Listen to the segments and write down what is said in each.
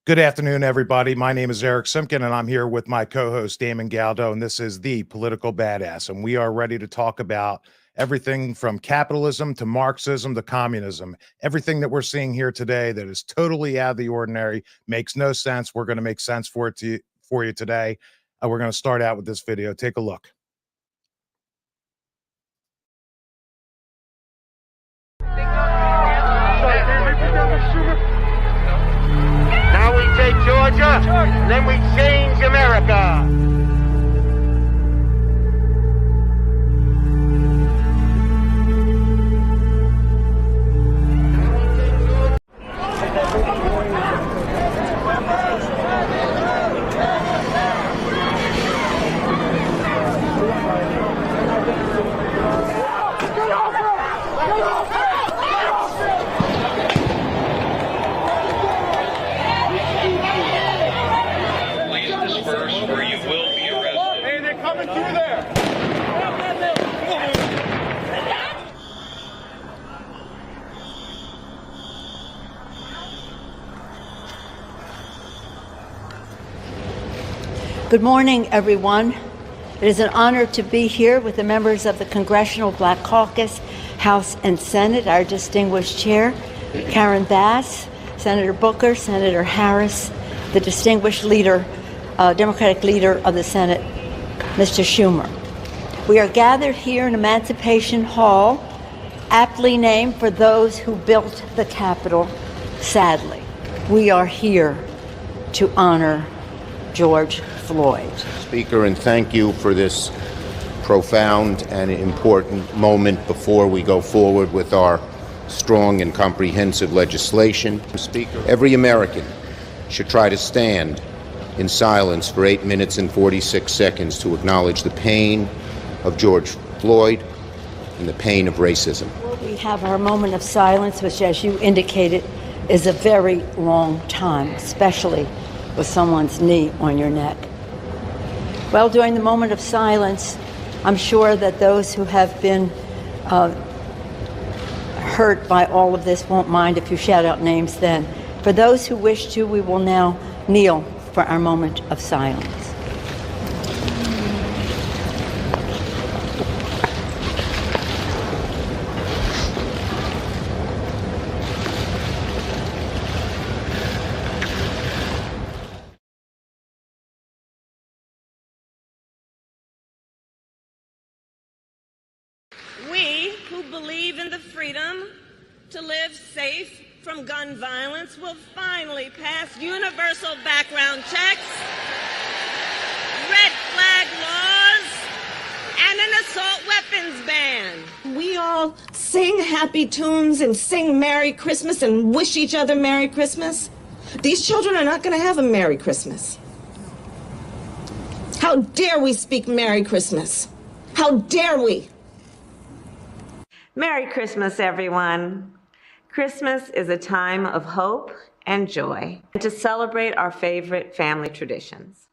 Good afternoon, everybody. My name is Eric Simkin, and I'm here with my co-host, Damon Galdo, and this is The Political Badass, and we are ready to talk about everything from capitalism to Marxism to communism. Everything that we're seeing here today that is totally out of the ordinary, makes no sense. We're going to make sense for you today. We're going to start out with this video. Take a look. Now we take Georgia, and then we change America. Good morning, everyone. It is an honor to be here with the members of the Congressional Black Caucus, House and Senate, our distinguished chair, Karen Bass, Senator Booker, Senator Harris, the distinguished leader, Democratic leader of the Senate, Mr. Schumer. We are gathered here in Emancipation Hall, aptly named for those who built the Capitol. Sadly, we are here to honor George Floyd. Speaker, and thank you for this profound and important moment before we go forward with our strong and comprehensive legislation. Speaker, every American should try to stand in silence for 8 minutes and 46 seconds to acknowledge the pain of George Floyd and the pain of racism. We have our moment of silence, which, as you indicated, is a very long time, especially with someone's knee on your neck. Well, during the moment of silence, I'm sure that those who have been hurt by all of this won't mind if you shout out names then. For those who wish to, we will now kneel for our moment of silence. We who believe in the freedom to live safe from gun violence will finally pass universal background checks, red flag laws, and an assault weapons ban. We all sing happy tunes and sing Merry Christmas and wish each other Merry Christmas. These children are not going to have a Merry Christmas. How dare we speak Merry Christmas? How dare we? Merry Christmas, everyone. Christmas is a time of hope and joy, and to celebrate our favorite family traditions.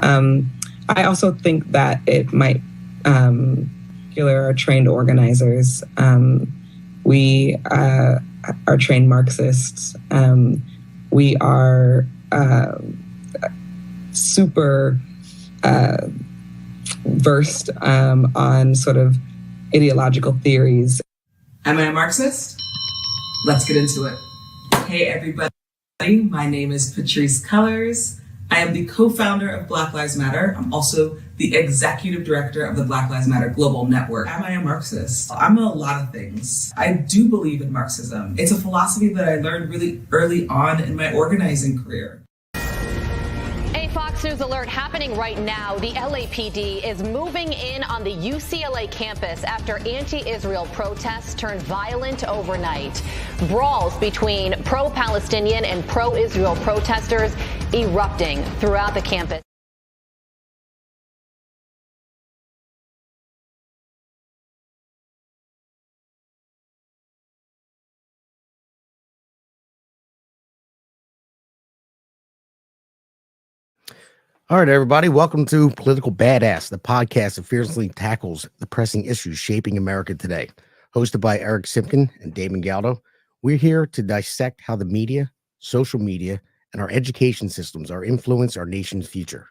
I also think that it might our trained organizers. We are trained Marxists. We are super versed on sort of ideological theories. Am I a Marxist? Let's get into it. Hey everybody, my name is Patrice Cullors. I am the co-founder of Black Lives Matter. I'm also the executive director of the Black Lives Matter Global Network. Am I a Marxist? I'm a lot of things. I do believe in Marxism. It's a philosophy that I learned really early on in my organizing career. Fox News alert happening right now. The LAPD is moving in on the UCLA campus after anti-Israel protests turned violent overnight. Brawls between pro-Palestinian and pro-Israel protesters erupting throughout the campus. All right, everybody. Welcome to Political Badass, the podcast that fiercely tackles the pressing issues shaping America today. Hosted by Eric Simkin and Damon Galdo, we're here to dissect how the media, social media, and our education systems are influence our nation's future?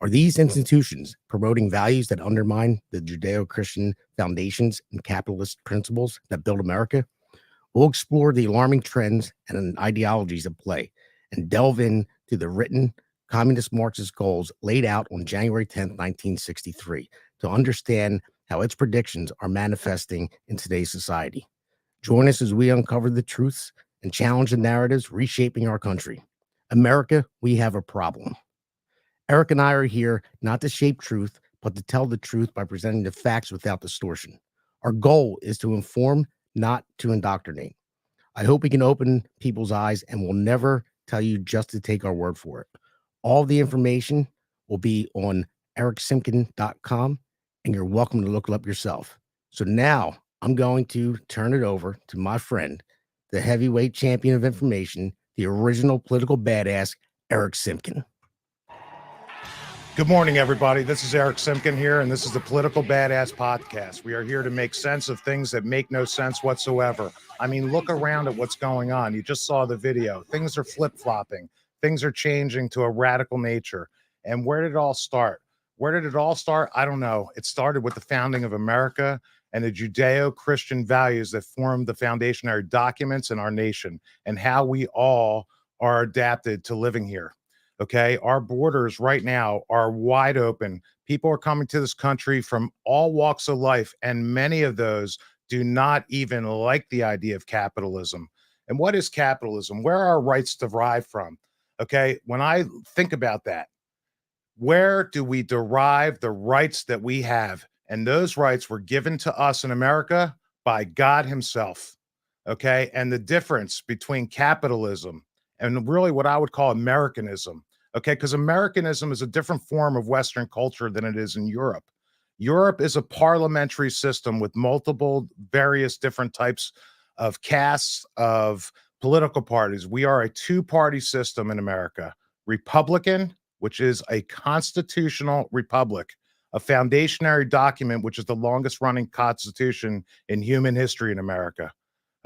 Are these institutions promoting values that undermine the Judeo-Christian foundations and capitalist principles that build America? We'll explore the alarming trends and ideologies at play and delve into the written communist Marxist goals laid out on January 10th, 1963, to understand how its predictions are manifesting in today's society. Join us as we uncover the truths and challenge the narratives reshaping our country. America, we have a problem. Eric and I are here not to shape truth, but to tell the truth by presenting the facts without distortion. Our goal is to inform, not to indoctrinate. I hope we can open people's eyes, and we'll never tell you just to take our word for it. All the information will be on ericsimkin.com, and you're welcome to look it up yourself. So now I'm going to turn it over to my friend, the heavyweight champion of information, the original political badass, Eric Simkin. Good morning, everybody. This is Eric Simkin here, and this is the Political Badass Podcast. We are here to make sense of things that make no sense whatsoever. I mean, look around at what's going on. You just saw the video. Things are flip-flopping. Things are changing to a radical nature. And where did it all start? Where did it all start? I don't know. It started with the founding of America and the Judeo-Christian values that formed the foundational documents in our nation and how we all are adapted to living here. Okay, our borders right now are wide open. People are coming to this country from all walks of life, and many of those do not even like the idea of capitalism. And what is capitalism? Where are our rights derived from? Okay, when I think about that, where do we derive the rights that we have? And those rights were given to us in America by God Himself. Okay, and the difference between capitalism and really what I would call Americanism. Okay, because Americanism is a different form of Western culture than it is in Europe. Europe is a parliamentary system with multiple, various different types of castes of political parties. We are a two-party system in America. Republican, which is a constitutional republic, a foundationary document, which is the longest running constitution in human history in America.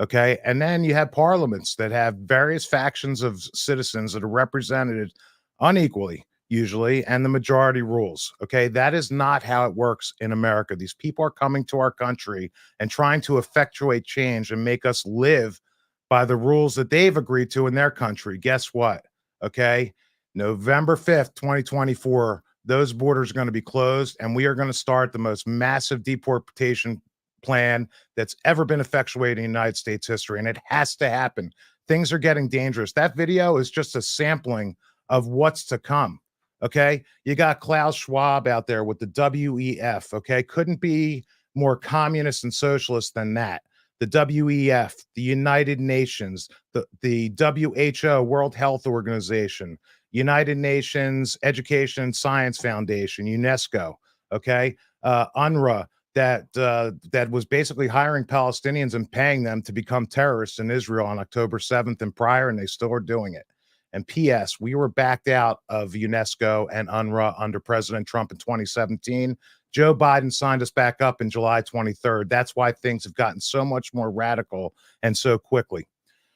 Okay. And then you have parliaments that have various factions of citizens that are represented unequally, usually, and the majority rules. Okay. That is not how it works in America. These people are coming to our country and trying to effectuate change and make us live by the rules that they've agreed to in their country. Guess what? Okay. November 5th, 2024, those borders are going to be closed, and we are going to start the most massive deportation plan that's ever been effectuated in United States history, and it has to happen. Things are getting dangerous. That video is just a sampling of what's to come. Okay, you got Klaus Schwab out there with the WEF. Okay, couldn't be more communist and socialist than that. The WEF, the United Nations, the WHO, World Health Organization, United Nations Education and Science Foundation, UNESCO. Okay, UNRWA, that was basically hiring Palestinians and paying them to become terrorists in Israel on October 7th and prior, and they still are doing it. And P.S., we were backed out of UNESCO and UNRWA under President Trump in 2017. Joe Biden signed us back up in July 23rd. That's why things have gotten so much more radical and so quickly.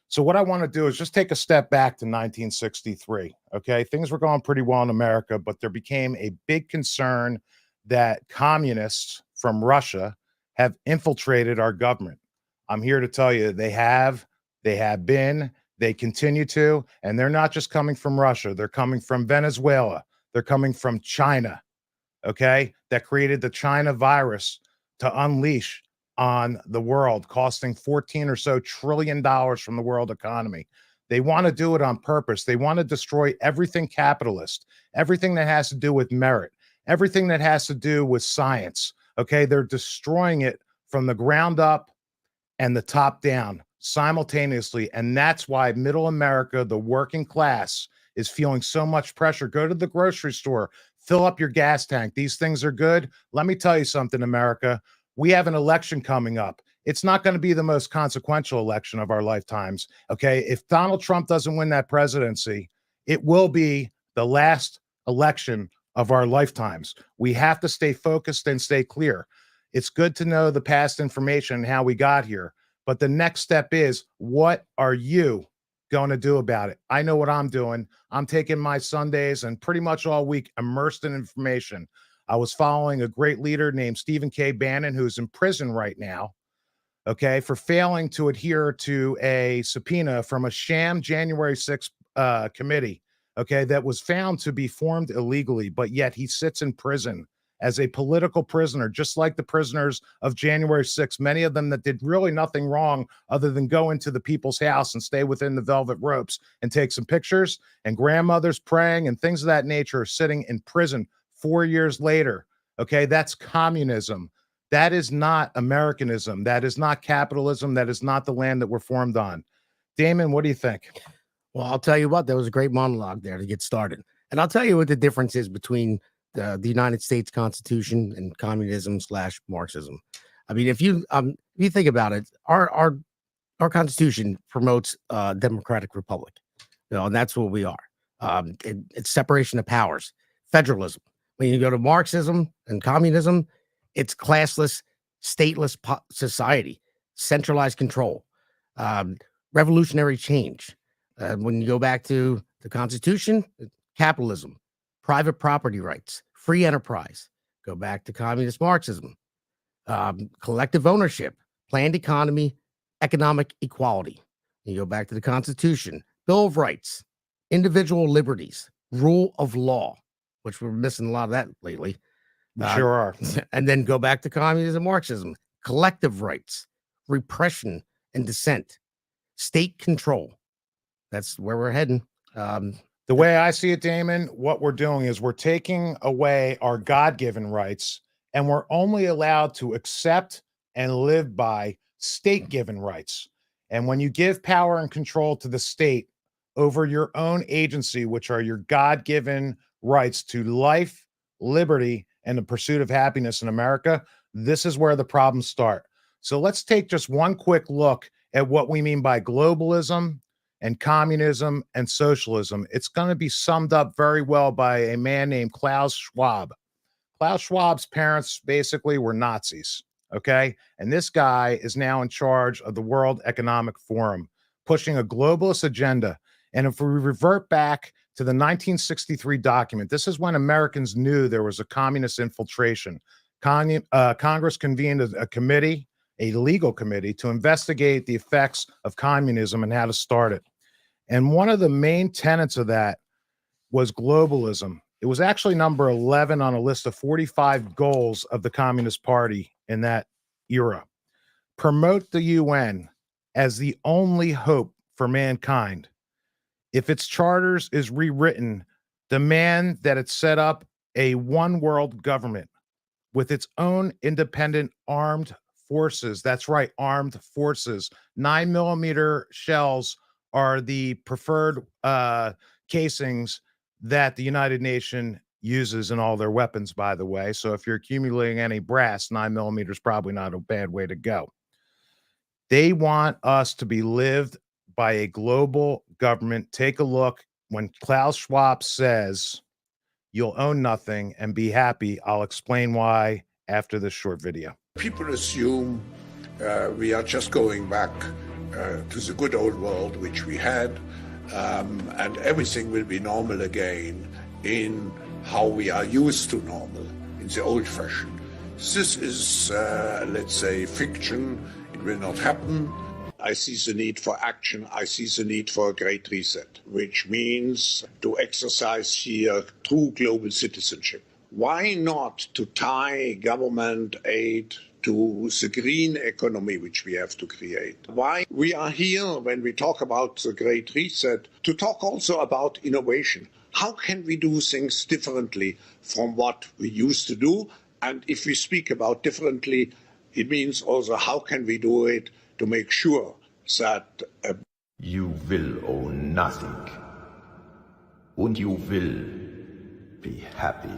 So what I want to do is just take a step back to 1963. Okay, things were going pretty well in America, but there became a big concern that communists from Russia have infiltrated our government. I'm here to tell you they have been, they continue to, and they're not just coming from Russia. They're coming from Venezuela. They're coming from China, okay, that created the China virus to unleash on the world, costing $14 or so trillion from the world economy. They want to do it on purpose. They want to destroy everything capitalist, everything that has to do with merit, everything that has to do with science. Okay, they're destroying it from the ground up and the top down simultaneously. And that's why middle America, the working class, is feeling so much pressure. Go to the grocery store, fill up your gas tank. These things are good. Let me tell you something, America. We have an election coming up. It's not going to be the most consequential election of our lifetimes. Okay, if Donald Trump doesn't win that presidency, it will be the last election of our lifetimes. We have to stay focused and stay clear. It's good to know the past information and how we got here. But the next step is, what are you going to do about it? I know what I'm doing. I'm taking my Sundays and pretty much all week immersed in information. I was following a great leader named Stephen K. Bannon, who's in prison right now, okay, for failing to adhere to a subpoena from a sham January 6th committee, okay, that was found to be formed illegally, but yet he sits in prison as a political prisoner, just like the prisoners of January 6th, many of them that did really nothing wrong other than go into the people's house and stay within the velvet ropes and take some pictures, and grandmothers praying and things of that nature are sitting in prison 4 years later. Okay, that's communism. That is not Americanism. That is not capitalism. That is not the land that we're formed on. Damon, what do you think? Well, I'll tell you what, there was a great monologue there to get started. And I'll tell you what the difference is between the United States Constitution and communism / Marxism. I mean, if you think about it, our Constitution promotes a democratic republic, and that's what we are. It's separation of powers, federalism. When you go to Marxism and communism, it's classless, stateless society, centralized control, revolutionary change. When you go back to the Constitution, capitalism, private property rights, free enterprise. Go back to communist Marxism, collective ownership, planned economy, economic equality. You go back to the Constitution, Bill of Rights, individual liberties, rule of law, which we're missing a lot of that lately. Sure are. And then go back to communism, Marxism, collective rights, repression and dissent, state control. That's where we're heading. The way I see it, Damon, what we're doing is we're taking away our God-given rights, and we're only allowed to accept and live by state-given rights. And when you give power and control to the state over your own agency, which are your God-given rights to life, liberty, and the pursuit of happiness in America, this is where the problems start. So let's take just one quick look at what we mean by globalism and communism and socialism. It's going to be summed up very well by a man named Klaus Schwab. Klaus Schwab's parents basically were Nazis, okay? And this guy is now in charge of the World Economic Forum, pushing a globalist agenda. And if we revert back to the 1963 document, this is when Americans knew there was a communist infiltration. Congress convened a committee, a legal committee, to investigate the effects of communism and how to start it. And one of the main tenets of that was globalism. It was actually number 11 on a list of 45 goals of the Communist Party in that era. Promote the UN as the only hope for mankind. If its charters is rewritten, demand that it set up a one world government with its own independent armed forces. That's right, armed forces. 9mm shells are the preferred casings that the United Nations uses in all their weapons, by the way. So if you're accumulating any brass, 9mm is probably not a bad way to go. They want us to be lived by a global government. Take a look when Klaus Schwab says you'll own nothing and be happy. I'll explain why after this short video. People assume we are just going back to the good old world which we had, and everything will be normal again in how we are used to normal, in the old fashion. This is, let's say, fiction. It will not happen. I see the need for action. I see the need for a great reset, which means to exercise here true global citizenship. Why not to tie government aid to the green economy which we have to create? Why we are here when we talk about the great reset, to talk also about innovation. How can we do things differently from what we used to do? And if we speak about differently, it means also how can we do it to make sure that you will own nothing, and you will be happy.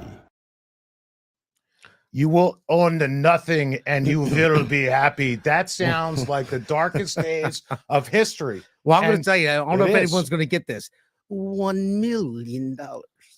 You will own the nothing and you will be happy. That sounds like the darkest days of history. Well, I'm going to tell you, I don't know if anyone's going to get this. $1 million.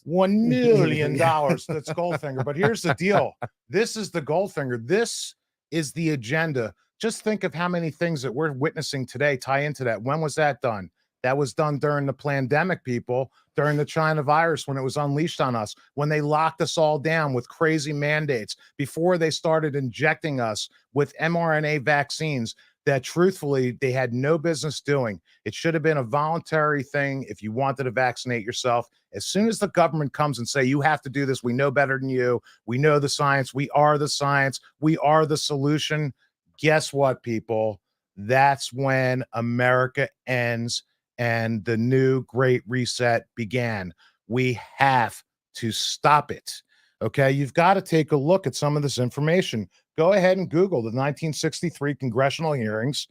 $1 million. That's Goldfinger. But here's the deal. This is the Goldfinger. This is the agenda. Just think of how many things that we're witnessing today tie into that. When was that done? That was done during the pandemic, people, during the China virus when it was unleashed on us, when they locked us all down with crazy mandates, before they started injecting us with mRNA vaccines that truthfully they had no business doing. It should have been a voluntary thing if you wanted to vaccinate yourself. As soon as the government comes and say, you have to do this, we know better than you, we know the science, we are the science, we are the solution. Guess what, people? That's when America ends and the new great reset began. We have to stop it. Okay, you've got to take a look at some of this information. Go ahead and Google the 1963 congressional hearings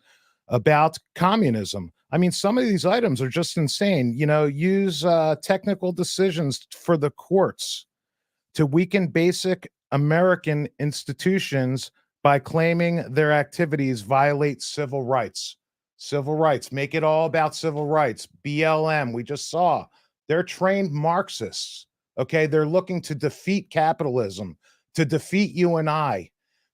about communism. I mean, some of these items are just insane. You know, use technical decisions for the courts to weaken basic American institutions by claiming their activities violate civil rights. Civil rights, make it all about civil rights. BLM, we just saw, they're trained Marxists. Okay, they're looking to defeat capitalism, to defeat you and I,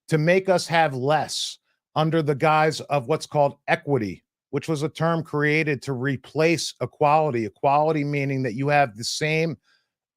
to make us have less under the guise of what's called equity, which was a term created to replace equality. Equality meaning that you have the same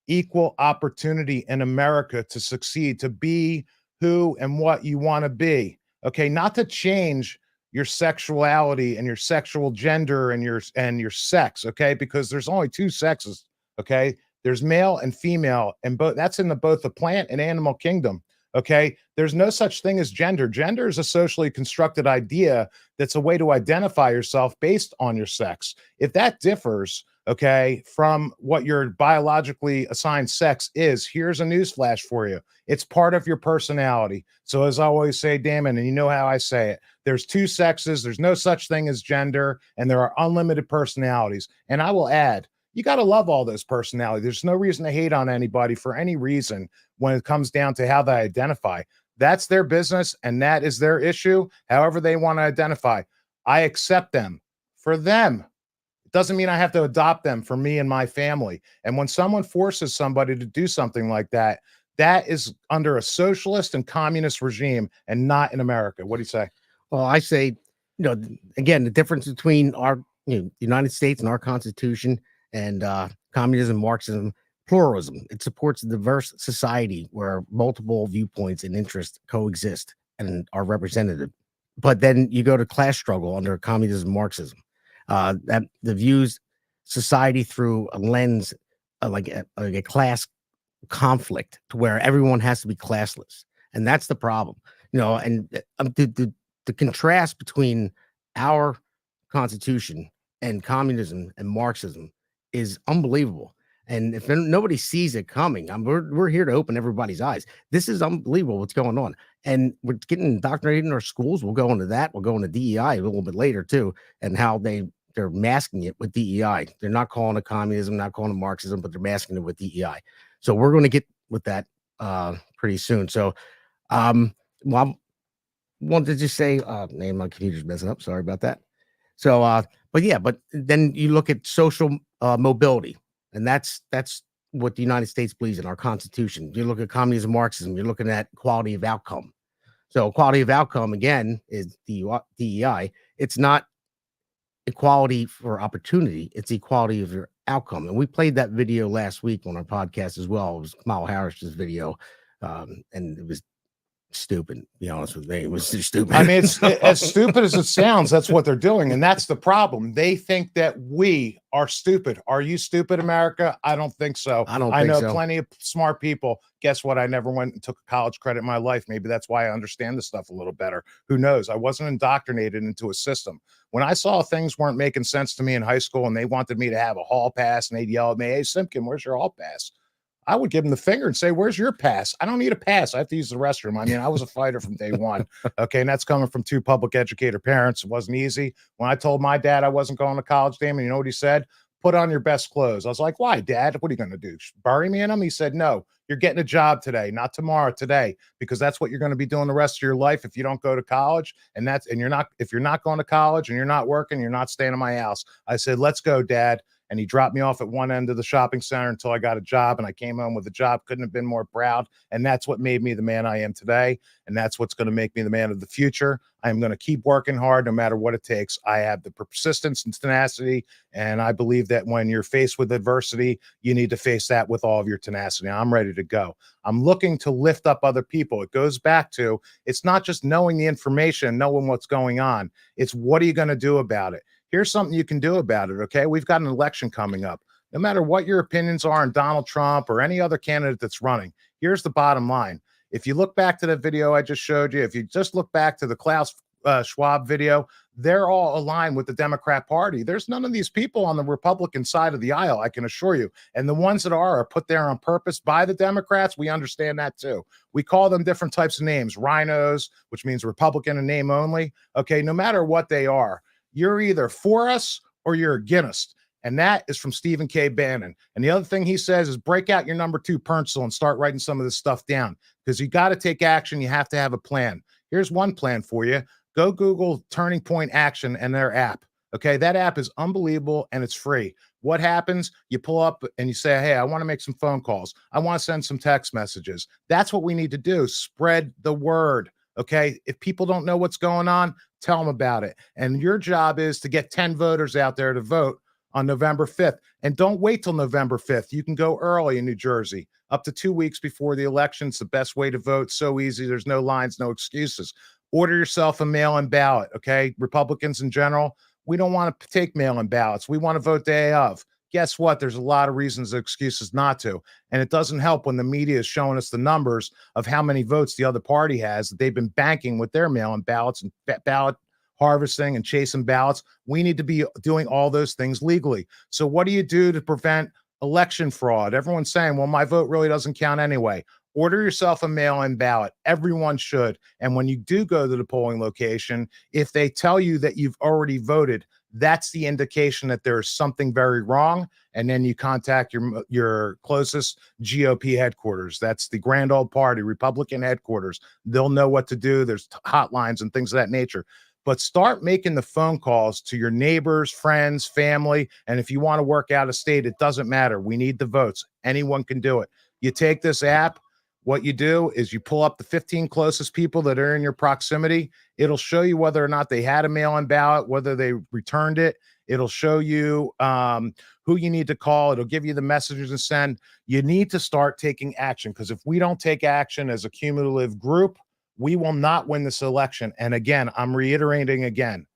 equal opportunity in America to succeed, to be who and what you want to be. Okay, not to change your sexuality and your sexual gender and your sex, okay? Because there's only two sexes, okay? There's male and female, and both that's in both the plant and animal kingdom. Okay, there's no such thing as gender. Gender is a socially constructed idea that's a way to identify yourself based on your sex. If that differs, okay, from what your biologically assigned sex is, here's a newsflash for you. It's part of your personality. So as I always say, Damon, and you know how I say it, there's two sexes, there's no such thing as gender, and there are unlimited personalities. And I will add, you got to love all those personalities. There's no reason to hate on anybody for any reason when it comes down to how they identify. That's their business and that is their issue, however they want to identify. I accept them for them. It doesn't mean I have to adopt them for me and my family. And when someone forces somebody to do something like that, that is under a socialist and communist regime and not in America. What do you say? Well, I say, again, the difference between our United States and our Constitution and communism, Marxism, pluralism. It supports a diverse society where multiple viewpoints and interests coexist and are represented. But then you go to class struggle under communism, Marxism, that the views society through a lens like a class conflict to where everyone has to be classless, and that's the problem. And the contrast between our Constitution and communism and Marxism is unbelievable. And if nobody sees it coming, we're here to open everybody's eyes. This is unbelievable what's going on. And we're getting indoctrinated in our schools. We'll go into that. We'll go into DEI a little bit later too, and how they're masking it with DEI. They're not calling it communism, not calling it Marxism, but they're masking it with DEI. So we're going to get with that pretty soon. So well, I wanted to just say, name my computer's messing up. Sorry about that. So, but then you look at social mobility, and that's what the United States believes in, our Constitution. You look at communism, Marxism, you're looking at quality of outcome. So quality of outcome, again, is DEI. It's not equality for opportunity. It's equality of your outcome. And we played that video last week on our podcast as well. It was Kamala Harris's video, and it was stupid, to be honest with me. It was stupid. I mean, it's as stupid as it sounds. That's what they're doing, and that's the problem. They think that we are stupid. Are you stupid, America? I don't think so. I know plenty of smart people. Guess what? I never went and took a college credit in my life. Maybe that's why I understand this stuff a little better. Who knows? I wasn't indoctrinated into a system. When I saw things weren't making sense to me in high school and they wanted me to have a hall pass and they'd yell at me, "Hey, Simpkin, where's your hall pass?" I would give them the finger and say, "Where's your pass?" I don't need a pass. I have to use the restroom. I mean, I was a fighter from day one. Okay. And that's coming from two public educator parents. It wasn't easy. When I told my dad I wasn't going to college, Damon, you know what he said? "Put on your best clothes." I was like, "Why, Dad? What are you going to do? Bury me in them?" He said, "No, you're getting a job today, not tomorrow, today, because that's what you're going to be doing the rest of your life if you don't go to college. If you're not going to college and you're not working, you're not staying in my house." I said, "Let's go, Dad." and he dropped me off at one end of the shopping center until I got a job, and I came home with a job. Couldn't have been more proud. And that's what made me the man I am today. And that's what's going to make me the man of the future. I am going to keep working hard no matter what it takes. I have the persistence and tenacity. And I believe that when you're faced with adversity, you need to face that with all of your tenacity. I'm ready to go. I'm looking to lift up other people. It goes back to, it's not just knowing the information, knowing what's going on. It's what are you going to do about it? Here's something you can do about it, okay? We've got an election coming up. No matter what your opinions are on Donald Trump or any other candidate that's running, here's the bottom line. If you look back to the video I just showed you, if you just look back to the Klaus Schwab video, they're all aligned with the Democrat Party. There's none of these people on the Republican side of the aisle, I can assure you. And the ones that are put there on purpose by the Democrats. We understand that too. We call them different types of names, rhinos, which means Republican in name only. Okay, no matter what they are, you're either for us or you're against us. And that is from Stephen K. Bannon. And the other thing he says is break out your number 2 pencil and start writing some of this stuff down, because you got to take action. You have to have a plan. Here's one plan for you. Go Google Turning Point Action and their app. Okay, that app is unbelievable and it's free. What happens? You pull up and you say, hey, I want to make some phone calls. I want to send some text messages. That's what we need to do. Spread the word. Okay, if people don't know what's going on, tell them about it. And your job is to get 10 voters out there to vote on November 5th. And don't wait till November 5th. You can go early in New Jersey, up to 2 weeks before the election. It's the best way to vote. So easy. There's no lines, no excuses. Order yourself a mail-in ballot, okay? Republicans in general, we don't want to take mail-in ballots. We want to vote day of. Guess what? There's a lot of reasons and excuses not to. And it doesn't help when the media is showing us the numbers of how many votes the other party has that they've been banking with their mail-in ballots and ballot harvesting and chasing ballots. We need to be doing all those things legally. So what do you do to prevent election fraud? Everyone's saying, well, my vote really doesn't count anyway. Order yourself a mail-in ballot. Everyone should. And when you do go to the polling location, if they tell you that you've already voted, that's the indication that there is something very wrong. And then you contact your closest GOP headquarters. That's the Grand Old Party, Republican headquarters. They'll know what to do. There's hotlines and things of that nature. But start making the phone calls to your neighbors, friends, family. And if you want to work out of state, it doesn't matter. We need the votes. Anyone can do it. You take this app. What you do is you pull up the 15 closest people that are in your proximity. It'll show you whether or not they had a mail-in ballot, whether they returned it. It'll show you who you need to call. It'll give you the messages to send. You need to start taking action, because if we don't take action as a cumulative group, we will not win this election. And again, I'm reiterating again,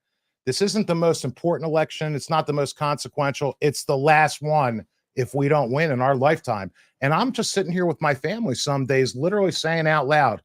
this isn't the most important election. It's not the most consequential. It's the last one if we don't win in our lifetime. And I'm just sitting here with my family some days, literally saying out loud,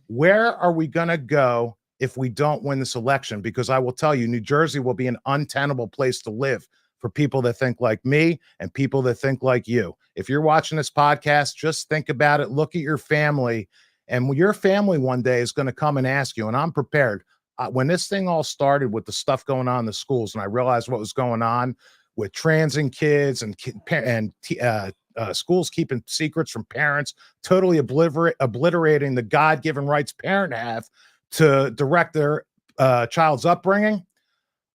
where are we going to go if we don't win this election? Because I will tell you, New Jersey will be an untenable place to live for people that think like me and people that think like you. If you're watching this podcast, just think about it. Look at your family. And your family one day is going to come and ask you, and I'm prepared. When this thing all started with the stuff going on in the schools, and I realized what was going on with transing kids and schools keeping secrets from parents, totally obliterating the God-given rights parents have to direct their child's upbringing,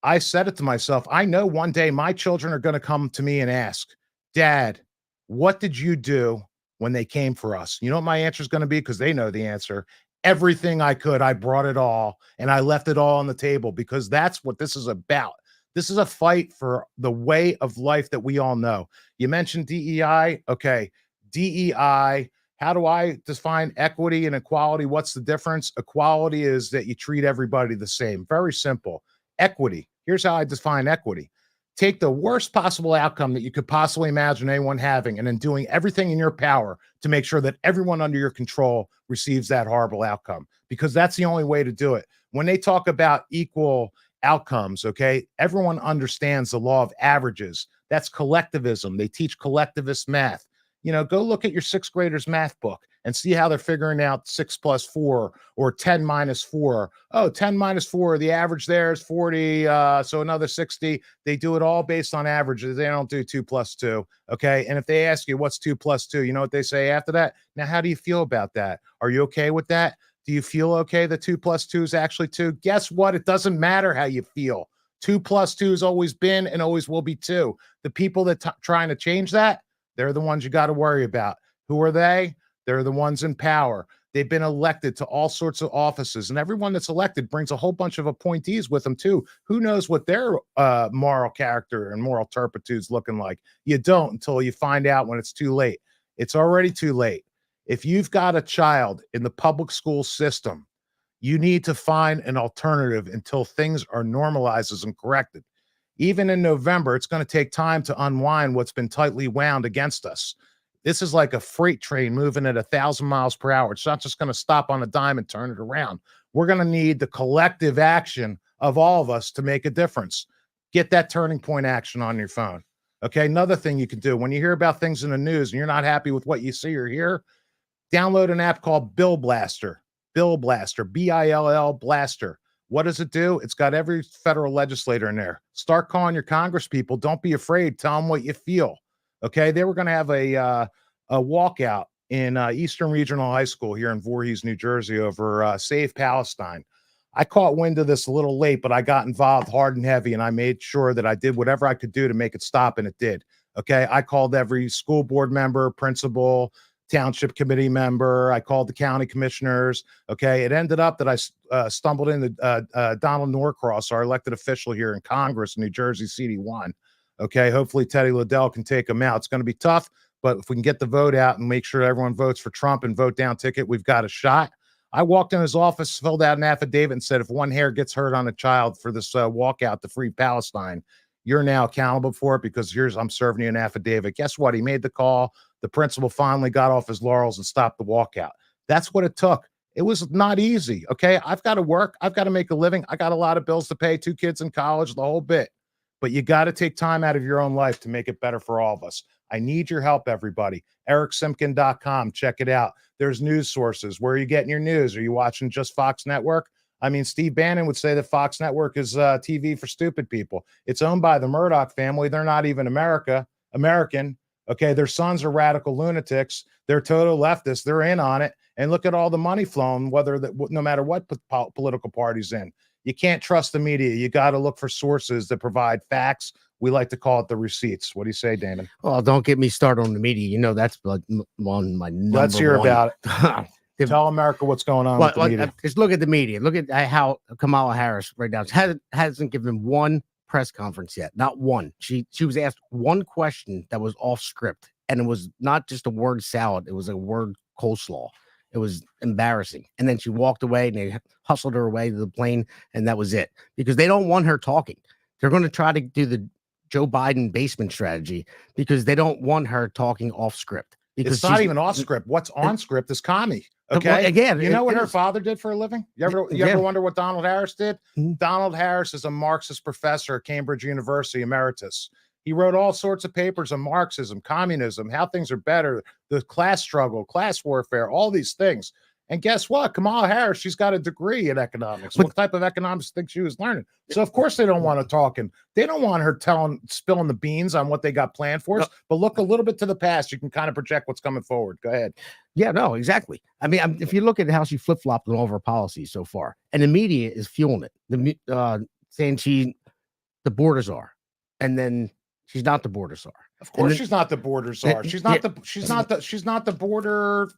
I said it to myself, I know one day my children are going to come to me and ask, Dad, what did you do when they came for us? You know what my answer is going to be? Because they know the answer. Everything I could, I brought it all, and I left it all on the table, because that's what this is about. This is a fight for the way of life that we all know. You mentioned DEI. Okay, DEI. How do I define equity and equality? What's the difference? Equality is that you treat everybody the same. Very simple. Equity. Here's how I define equity. Take the worst possible outcome that you could possibly imagine anyone having, and then doing everything in your power to make sure that everyone under your control receives that horrible outcome, because that's the only way to do it. When they talk about equal outcomes, okay, everyone understands the law of averages. That's collectivism. They teach collectivist math. You know, go look at your sixth graders math book and see how they're figuring out 6 plus 4 or 10 minus 4. Oh, 10 minus 4, the average there is 40, so another 60. They do it all based on averages. They don't do 2 plus 2, okay? And if they ask you what's 2 plus 2, you know what they say after that? Now, how do you feel about that? Are you okay with that? Do you feel okay that 2 plus 2 is actually 2? Guess what? It doesn't matter how you feel. 2 plus 2 has always been and always will be 2. The people that trying to change that, they're the ones you got to worry about. Who are they? They're the ones in power. They've been elected to all sorts of offices, and everyone that's elected brings a whole bunch of appointees with them too. Who knows what their moral character and moral turpitude's looking like? You don't until you find out when it's too late. It's already too late. If you've got a child in the public school system, you need to find an alternative until things are normalized and corrected. Even in November, it's going to take time to unwind what's been tightly wound against us. This is like a freight train moving at 1,000 miles per hour. It's not just going to stop on a dime and turn it around. We're going to need the collective action of all of us to make a difference. Get that turning point action on your phone. Okay. Another thing you can do when you hear about things in the news and you're not happy with what you see or hear, download an app called Bill Blaster. Bill Blaster, Bill Blaster. What does it do? It's got every federal legislator in there. Start calling your Congress people. Don't be afraid. Tell them what you feel. Okay, they were going to have a walkout in Eastern Regional High School here in Voorhees, New Jersey over Save Palestine. I caught wind of this a little late, but I got involved hard and heavy, and I made sure that I did whatever I could do to make it stop, and it did. Okay, I called every school board member, principal, township committee member. I called the county commissioners. Okay, it ended up that I stumbled into Donald Norcross, our elected official here in Congress, New Jersey, CD1. Okay, hopefully Teddy Liddell can take him out. It's going to be tough, but if we can get the vote out and make sure everyone votes for Trump and vote down ticket, we've got a shot. I walked in his office, filled out an affidavit, and said, if one hair gets hurt on a child for this walkout to free Palestine, you're now accountable for it because I'm serving you an affidavit. Guess what? He made the call. The principal finally got off his laurels and stopped the walkout. That's what it took. It was not easy. Okay, I've got to work. I've got to make a living. I got a lot of bills to pay, 2 kids in college, the whole bit. But you got to take time out of your own life to make it better for all of us. I need your help, everybody. EricSimkin.com. Check it out. There's news sources. Where are you getting your news? Are you watching just Fox Network? I mean, Steve Bannon would say that Fox Network is TV for stupid people. It's owned by the Murdoch family. They're not even American. Okay, their sons are radical lunatics. They're total leftists. They're in on it. And look at all the money flowing, no matter what political party's in. You can't trust the media. You got to look for sources that provide facts. We like to call it the receipts. What do you say, Damon? Well, don't get me started on the media. You know, that's one of my number Let's hear one. about it. Tell America what's going on with the media. Just look at the media. Look at how Kamala Harris right now hasn't given one press conference yet. Not one. She was asked one question that was off script, and it was not just a word salad. It was a word coleslaw. It was embarrassing. And then she walked away and they hustled her away to the plane. And that was it, because they don't want her talking. They're going to try to do the Joe Biden basement strategy because they don't want her talking off script. Because it's not even off script. What's on script is commie. Okay. Well, again, you know what her father did for a living? You ever wonder what Donald Harris did? Mm-hmm. Donald Harris is a Marxist professor at Cambridge University, emeritus. He wrote all sorts of papers on Marxism, communism, how things are better, the class struggle, class warfare, all these things. And guess what? Kamala Harris, she's got a degree in economics. What type of economics do you think she was learning? So, of course, they don't want her talking. They don't want her spilling the beans on what they got planned for us. But look a little bit to the past. You can kind of project what's coming forward. Go ahead. Yeah, no, exactly. I mean, if you look at how she flip-flopped on all of her policies so far, and the media is fueling it, saying the borders are, and then she's not the border czar. Of course, she's not the border czar. She's not the border.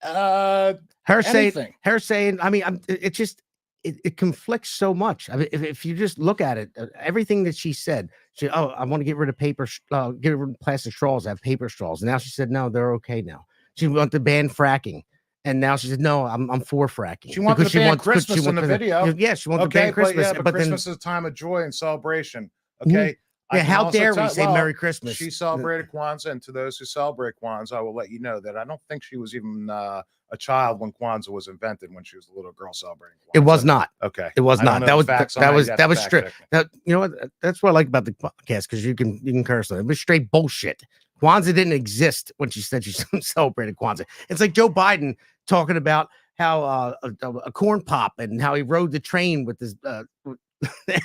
Her saying. I mean, it conflicts so much. I mean, if you just look at it, everything that she said, I want to get rid of get rid of plastic straws. I have paper straws. And now she said, no, they're okay now. She wanted to ban fracking. And now she said, no, I'm for fracking. She wanted to ban Christmas in the video. Yeah, she wanted to ban Christmas. But Christmas is a time of joy and celebration. Okay. Yeah, how dare we say Merry Christmas? She celebrated Kwanzaa, and to those who celebrate Kwanzaa, I will let you know that I don't think she was even a child when Kwanzaa was invented. When she was a little girl celebrating Kwanzaa. It was not. Okay, it was not. That was straight. You know what? That's what I like about the podcast, because you can curse on it. It was straight bullshit. Kwanzaa didn't exist when she said she celebrated Kwanzaa. It's like Joe Biden talking about how a corn pop and how he rode the train with his.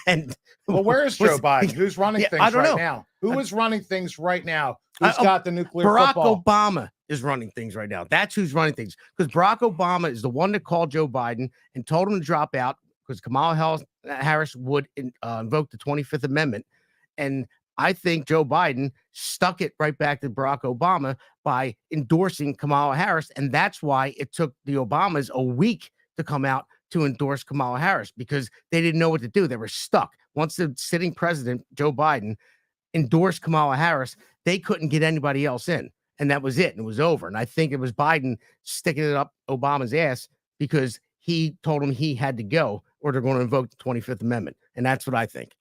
And well, where is Joe Biden? Who's running things right now? Who is running things right now? Who's got the nuclear football? Barack Obama is running things right now. That's who's running things, because Barack Obama is the one that called Joe Biden and told him to drop out because Kamala Harris would invoke the 25th Amendment. And I think Joe Biden stuck it right back to Barack Obama by endorsing Kamala Harris. And that's why it took the Obamas a week to come out to endorse Kamala Harris, because they didn't know what to do. They were stuck. Once the sitting president, Joe Biden, endorsed Kamala Harris, they couldn't get anybody else in. And that was it. And it was over. And I think it was Biden sticking it up Obama's ass because he told him he had to go or they're going to invoke the 25th Amendment. And that's what I think.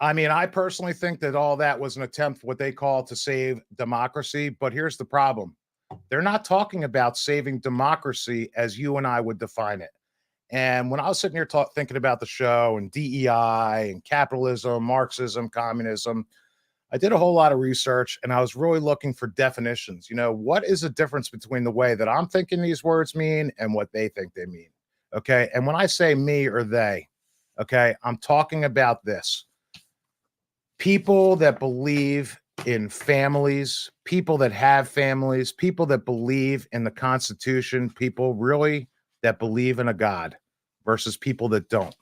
I mean, I personally think that all that was an attempt, what they call to save democracy. But here's the problem. They're not talking about saving democracy as you and I would define it. And when I was sitting here thinking about the show and DEI and capitalism, Marxism, communism, I did a whole lot of research and I was really looking for definitions. You know, what is the difference between the way that I'm thinking these words mean and what they think they mean? Okay. And when I say me or they, okay, I'm talking about this. People that believe in families, people that have families, people that believe in the Constitution, people really that believe in a God versus people that don't.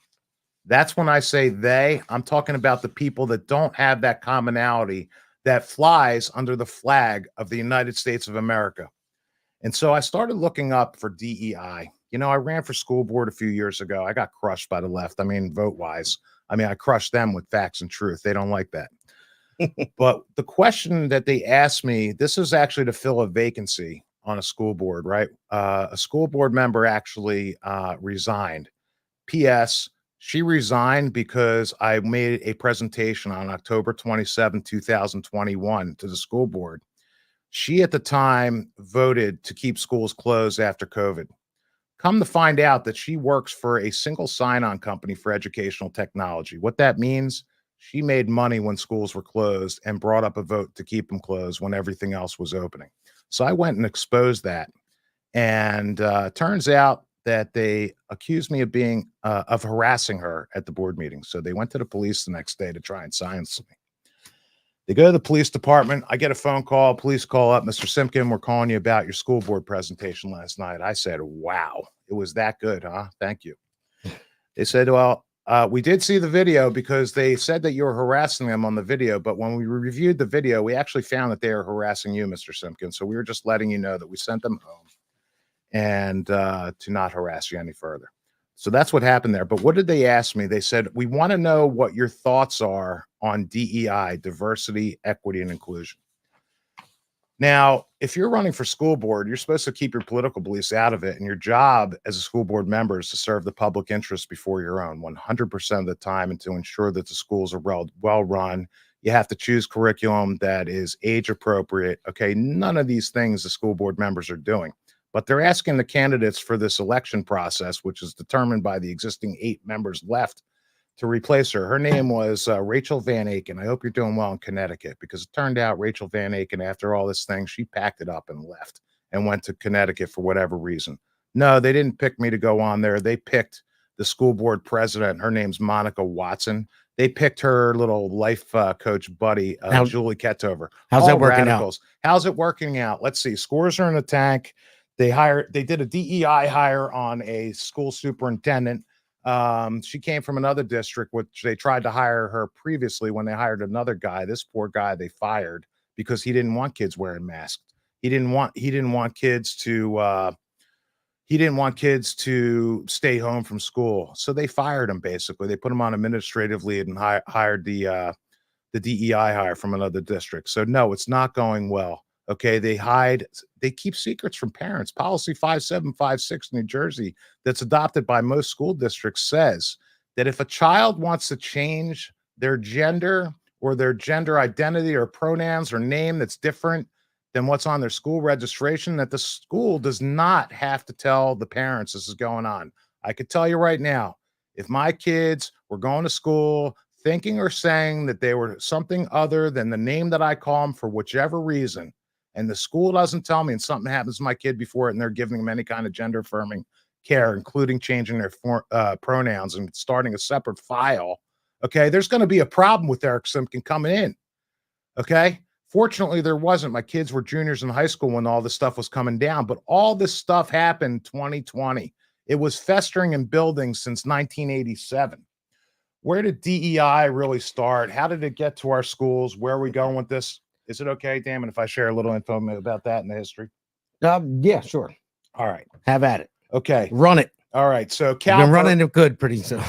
That's when I say they, I'm talking about the people that don't have that commonality that flies under the flag of the United States of America. And so I started looking up for DEI. You know, I ran for school board a few years ago. I got crushed by the left. I mean, vote-wise. I mean, I crushed them with facts and truth. They don't like that. But the question that they asked me, this is actually to fill a vacancy on a school board, right? A school board member actually resigned. P.S. She resigned because I made a presentation on October 27, 2021 to the school board. She at the time voted to keep schools closed after COVID. Come to find out that she works for a single sign-on company for educational technology. What that means, she made money when schools were closed and brought up a vote to keep them closed when everything else was opening. So I went and exposed that. And turns out that they accused me of being of harassing her at the board meeting. So they went to the police the next day to try and silence me. They go to the police department. I get a phone call. Police call up, Mr. Simpkin, we're calling you about your school board presentation last night. I said, wow, it was that good, huh? Thank you. They said, well, we did see the video because they said that you were harassing them on the video. But when we reviewed the video, we actually found that they are harassing you, Mr. Simpkin. So we were just letting you know that we sent them home and to not harass you any further. So that's what happened there. But what did they ask me? They said, we want to know what your thoughts are on DEI, diversity, equity, and inclusion. Now, if you're running for school board, you're supposed to keep your political beliefs out of it. And your job as a school board member is to serve the public interest before your own 100% of the time and to ensure that the schools are well run. You have to choose curriculum that is age appropriate. Okay, none of these things the school board members are doing. But they're asking the candidates for this election process, which is determined by the existing 8 members left, to replace her. Her name was Rachel Van Aken. I hope you're doing well in Connecticut, because it turned out Rachel Van Aken, after all this thing, she packed it up and left and went to Connecticut for whatever reason. No, they didn't pick me to go on there. They picked the school board president. Her name's Monica Watson. They picked her little life coach buddy, Julie Ketover. How's that working radicals. How's it working out? Let's see. Scores are in the tank. They did a DEI hire on a school superintendent. She came from another district, which they tried to hire her previously when they hired another guy. This poor guy they fired because he didn't want kids wearing masks. He didn't want kids to stay home from school. So they fired him basically. They put him on administrative leave and hired the DEI hire from another district. So no, it's not going well. Okay, they keep secrets from parents. Policy 5756 in New Jersey, that's adopted by most school districts, says that if a child wants to change their gender or their gender identity or pronouns or name that's different than what's on their school registration, that the school does not have to tell the parents this is going on. I could tell you right now, if my kids were going to school thinking or saying that they were something other than the name that I call them for whichever reason, and the school doesn't tell me and something happens to my kid before it and they're giving them any kind of gender affirming care, including changing their pronouns and starting a separate file, okay, there's going to be a problem with Eric Simpkin coming in, okay? Fortunately, there wasn't. My kids were juniors in high school when all this stuff was coming down, but all this stuff happened 2020. It was festering and building since 1987. Where did DEI really start? How did it get to our schools? Where are we going with this? Is it okay, Damon, if I share a little info about that in the history? Yeah, sure. All right. Have at it. Okay. Run it. All right. So We've been running it good pretty soon.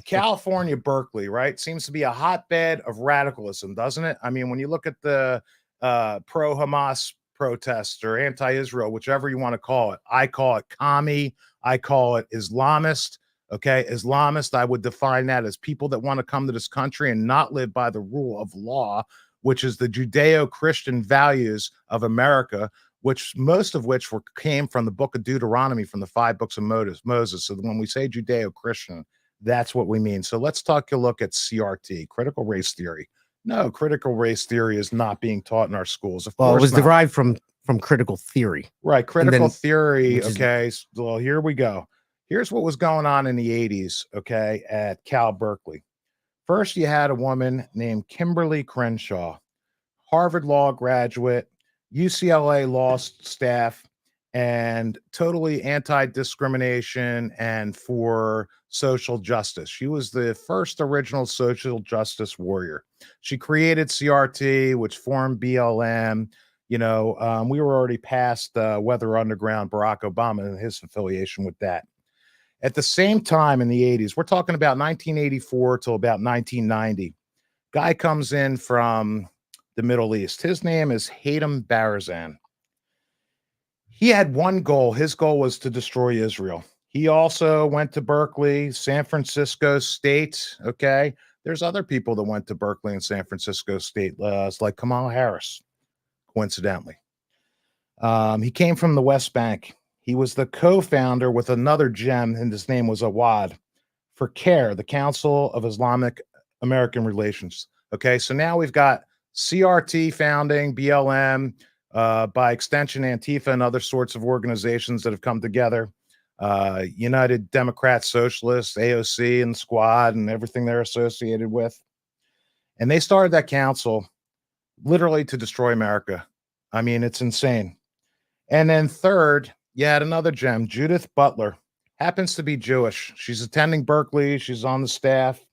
California, Berkeley, right? Seems to be a hotbed of radicalism, doesn't it? I mean, when you look at the pro-Hamas protests or anti-Israel, whichever you want to call it, I call it commie, I call it Islamist. Okay, Islamist, I would define that as people that want to come to this country and not live by the rule of law, which is the Judeo-Christian values of America, which most of which came from the book of Deuteronomy, from the 5 books of Moses. So when we say Judeo-Christian, that's what we mean. So let's take a look at CRT, critical race theory. No, critical race theory is not being taught in our schools. Of course, it was not. derived from critical theory. Right, critical theory. Is, okay, well, here we go. Here's what was going on in the 80s, okay, at Cal Berkeley. First, you had a woman named Kimberly Crenshaw, Harvard Law graduate, UCLA law staff, and totally anti-discrimination and for social justice. She was the first original social justice warrior. She created CRT, which formed BLM. You know, we were already past Weather Underground, Barack Obama, and his affiliation with that. At the same time in the 80s, we're talking about 1984 till about 1990, guy comes in from the Middle East. His name is Hatem Barzan. He had one goal. His goal was to destroy Israel. He also went to Berkeley, San Francisco State. Okay. There's other people that went to Berkeley and San Francisco State, like Kamala Harris, coincidentally. He came from the West Bank. He was the co-founder with another gem, and his name was Awad, for CARE, the Council of Islamic American Relations. Okay, so now we've got CRT founding, BLM, by extension, Antifa, and other sorts of organizations that have come together. United Democrats, Socialists, AOC, and Squad, and everything they're associated with. And they started that council literally to destroy America. I mean, it's insane. And then third, you had another gem, Judith Butler, happens to be Jewish. She's attending Berkeley. She's on the staff.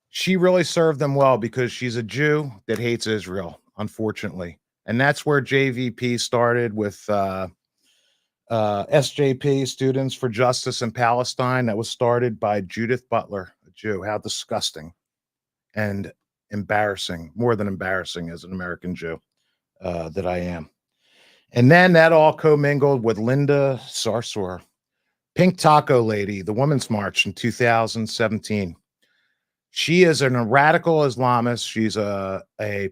She really served them well because she's a Jew that hates Israel, unfortunately. And that's where JVP started with SJP, Students for Justice in Palestine. That was started by Judith Butler, a Jew. How disgusting and embarrassing, more than embarrassing as an American Jew that I am. And then that all commingled with Linda Sarsour, Pink Taco Lady, the Women's March in 2017. She is a radical Islamist. She's a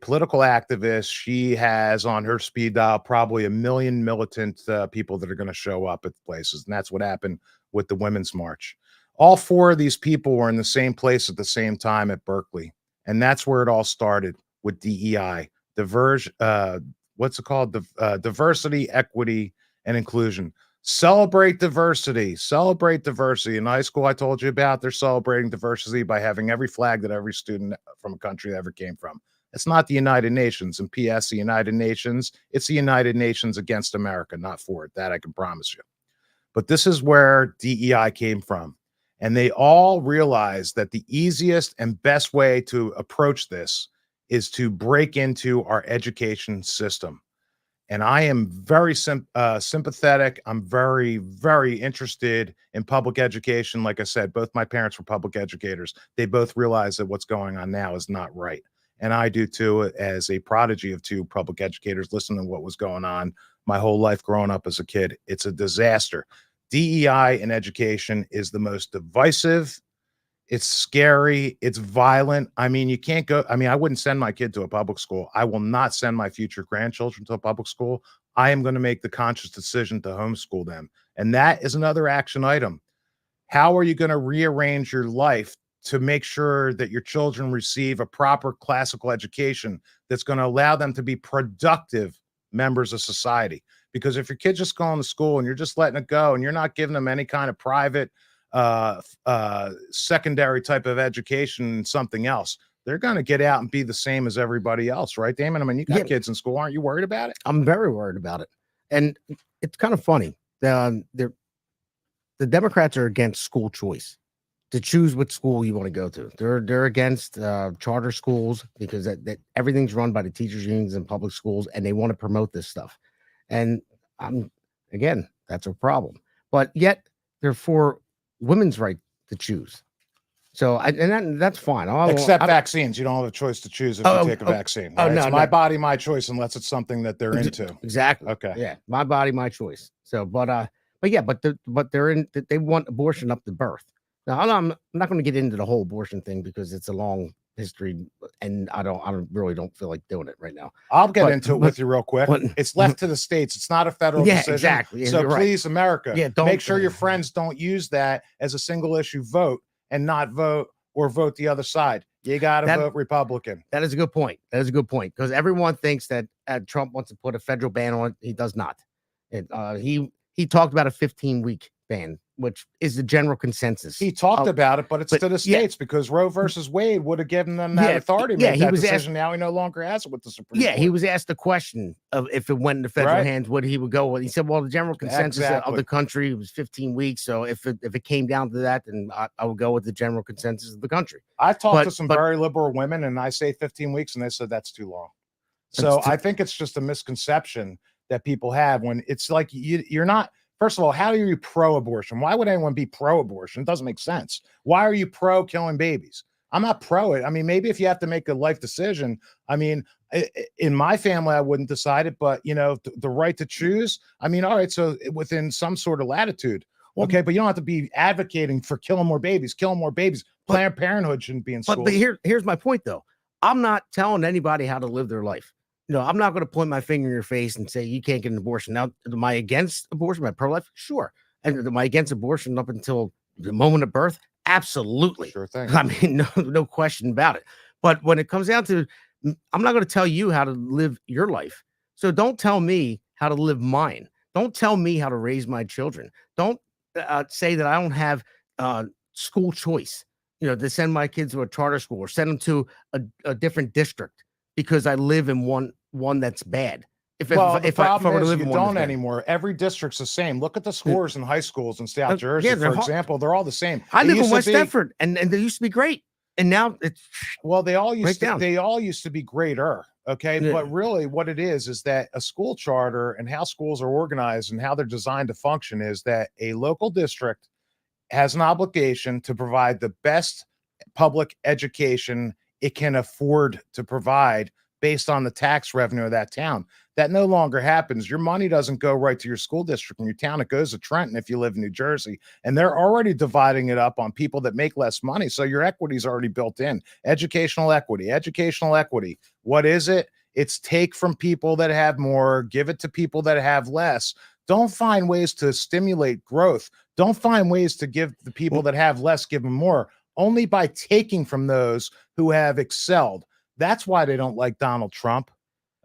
political activist. She has on her speed dial probably 1 million militant people that are going to show up at places. And that's what happened with the Women's March. All 4 of these people were in the same place at the same time at Berkeley. And that's where it all started with DEI, what's it called? Diversity, equity, and inclusion. Celebrate diversity. Celebrate diversity. In high school, I told you about, they're celebrating diversity by having every flag that every student from a country ever came from. It's not the United Nations. And P.S., the United Nations, it's the United Nations against America, not for it. That I can promise you. But this is where DEI came from. And they all realized that the easiest and best way to approach this is to break into our education system. And I am very sympathetic. I'm very, very interested in public education. Like I said, both my parents were public educators. They both realize that what's going on now is not right. And I do too, as a prodigy of 2 public educators, listening to what was going on my whole life growing up as a kid. It's a disaster. DEI in education is the most divisive. It's scary. It's violent. I mean, you can't go. I mean, I wouldn't send my kid to a public school. I will not send my future grandchildren to a public school. I am going to make the conscious decision to homeschool them. And that is another action item. How are you going to rearrange your life to make sure that your children receive a proper classical education that's going to allow them to be productive members of society? Because if your kid's just going to school and you're just letting it go and you're not giving them any kind of private secondary type of education and something else, they're going to get out and be the same as everybody else, right, Damon? I mean, you got kids in school. Aren't you worried about it? I'm very worried about it. And it's kind of funny. The Democrats are against school choice. to choose what school you want to go to. They're against charter schools because that everything's run by the teachers unions and public schools, and they want to promote this stuff. And again, that's a problem. But yet they're for women's right to choose. So that's fine. Except vaccines. You don't have a choice to choose if you take a vaccine. Right? No, it's my body, my choice, unless it's something that they're into. Exactly. Okay. Yeah, my body, my choice. So, but they want abortion up to birth. Now, I'm not going to get into the whole abortion thing because it's a long history, and I really don't feel like doing it right now. I'll get into it with you real quick. It's left to the states. It's not a federal decision. Exactly. So please, America, make sure your don't friends don't use that as a single issue vote and not vote or vote the other side. You got to vote Republican. That is a good point. That is a good point because everyone thinks that Trump wants to put a federal ban on it. He does not. He talked about a 15-week ban, which is the general consensus. He talked about it, but it's to the states because Roe versus Wade would have given them that authority to make that decision. Now he no longer has it with the Supreme Court. He was asked the question of if it went into federal hands, what he would go with. He said, well, the general consensus of the country was 15 weeks. So if it came down to that, then I would go with the general consensus of the country. I've talked to some very liberal women, and I say 15 weeks, and they said that's too long. So I think it's just a misconception that people have when it's like you're not. First of all, how are you pro-abortion? Why would anyone be pro-abortion? It doesn't make sense. Why are you pro-killing babies? I'm not pro it. I mean, maybe if you have to make a life decision, I mean, in my family, I wouldn't decide it, but, you know, the right to choose, I mean, all right, so within some sort of latitude, okay, but you don't have to be advocating for killing more babies. Planned Parenthood shouldn't be in schools. But here's my point, though. I'm not telling anybody how to live their life. You know, I'm not going to point my finger in your face and say you can't get an abortion. Now, am I against abortion? Am I pro-life? Sure. And am I against abortion up until the moment of birth? Absolutely. Sure thing. I mean, no question about it. But when it comes down to, I'm not going to tell you how to live your life. So don't tell me how to live mine. Don't tell me how to raise my children. Don't say that I don't have school choice, you know, to send my kids to a charter school or send them to a different district because I live in one that's bad. The problem is you don't anymore. Every district's the same. Look at the scores in high schools in South Jersey, for example. They're all the same. I live in West Deptford, and they used to be great. And now it's they all used to be greater. Okay. Yeah. But really what it is that a school charter and how schools are organized and how they're designed to function is that a local district has an obligation to provide the best public education it can afford to provide based on the tax revenue of that town. That no longer happens. Your money doesn't go right to your school district in your town. It goes to Trenton if you live in New Jersey. And they're already dividing it up on people that make less money. So your equity is already built in. Educational equity. What is it? It's take from people that have more, give it to people that have less. Don't find ways to stimulate growth. Don't find ways to give the people that have less, give them more. Only by taking from those who have excelled. That's why they don't like Donald Trump,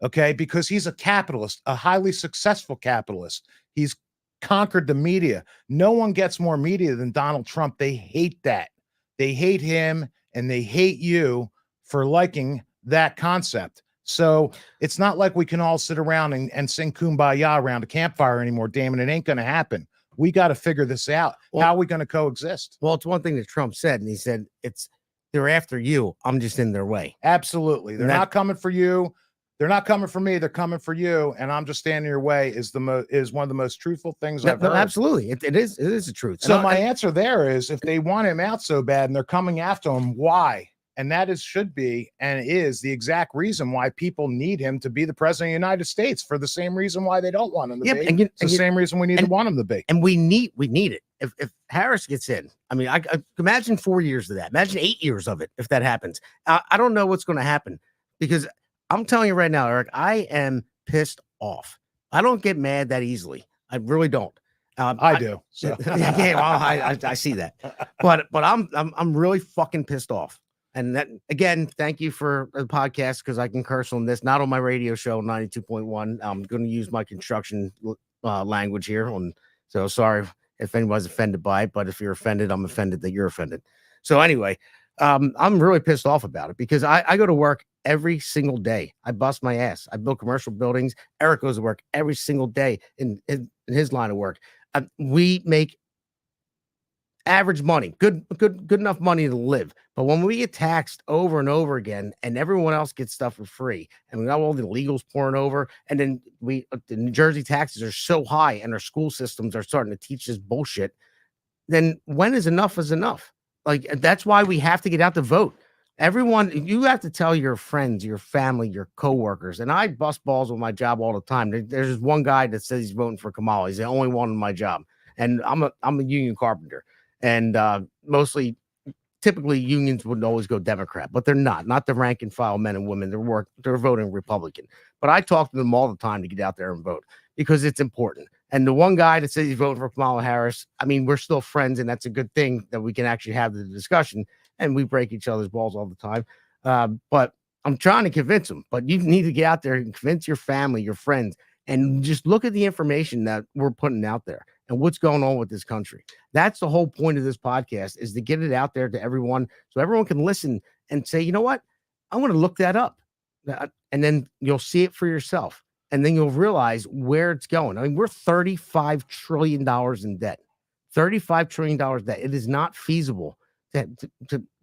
okay? Because he's a capitalist, a highly successful capitalist. He's conquered the media. No one gets more media than Donald Trump. They hate that. They hate him, and they hate you for liking that concept. So it's not like we can all sit around and sing Kumbaya around a campfire anymore, Damon. It ain't going to happen. We got to figure this out. How are we going to coexist? Well, it's one thing that Trump said, and he said, they're after you. I'm just in their way. Absolutely. They're not coming for you. They're not coming for me. They're coming for you. And I'm just standing in your way is one of the most truthful things I've heard. Absolutely. It is the truth. So my answer there is if they want him out so bad and they're coming after him, why? And that should be and is the exact reason why people need him to be the president of the United States for the same reason why they don't want him to be. It's the same reason we need to want him to be. And we need it. If Harris gets in, I mean, I imagine 4 years of that. Imagine 8 years of it if that happens. I don't know what's going to happen because I'm telling you right now, Eric, I am pissed off. I don't get mad that easily. I really don't. I do. So. I see that, but I'm really fucking pissed off. And that, again, thank you for the podcast because I can curse on this, not on my radio show 92.1. I'm going to use my construction language here. So sorry if anybody's offended by it, but if you're offended, I'm offended that you're offended. So anyway, I'm really pissed off about it because I go to work every single day. I bust my ass. I build commercial buildings. Eric goes to work every single day in his line of work. We make average money, good enough money to live. But when we get taxed over and over again, and everyone else gets stuff for free, and we got all the illegals pouring over, and then the New Jersey taxes are so high, and our school systems are starting to teach this bullshit, then when is enough is enough? Like, that's why we have to get out to vote. Everyone, you have to tell your friends, your family, your coworkers, and I bust balls with my job all the time. There's this one guy that says he's voting for Kamala. He's the only one in my job, and I'm a union carpenter, and typically unions would always go Democrat, but they're not the rank and file men and women. They're voting Republican. But I talk to them all the time to get out there and vote because it's important. And the one guy that says he's voting for Kamala Harris, I mean, we're still friends, and that's a good thing that we can actually have the discussion, and we break each other's balls all the time. But I'm trying to convince them, but you need to get out there and convince your family, your friends, and just look at the information that we're putting out there and what's going on with this country. That's the whole point of this podcast, is to get it out there to everyone so everyone can listen and say, you know what? I'm going to look that up. And then you'll see it for yourself. And then you'll realize where it's going. I mean, we're $35 trillion in debt. $35 trillion debt. It is not feasible to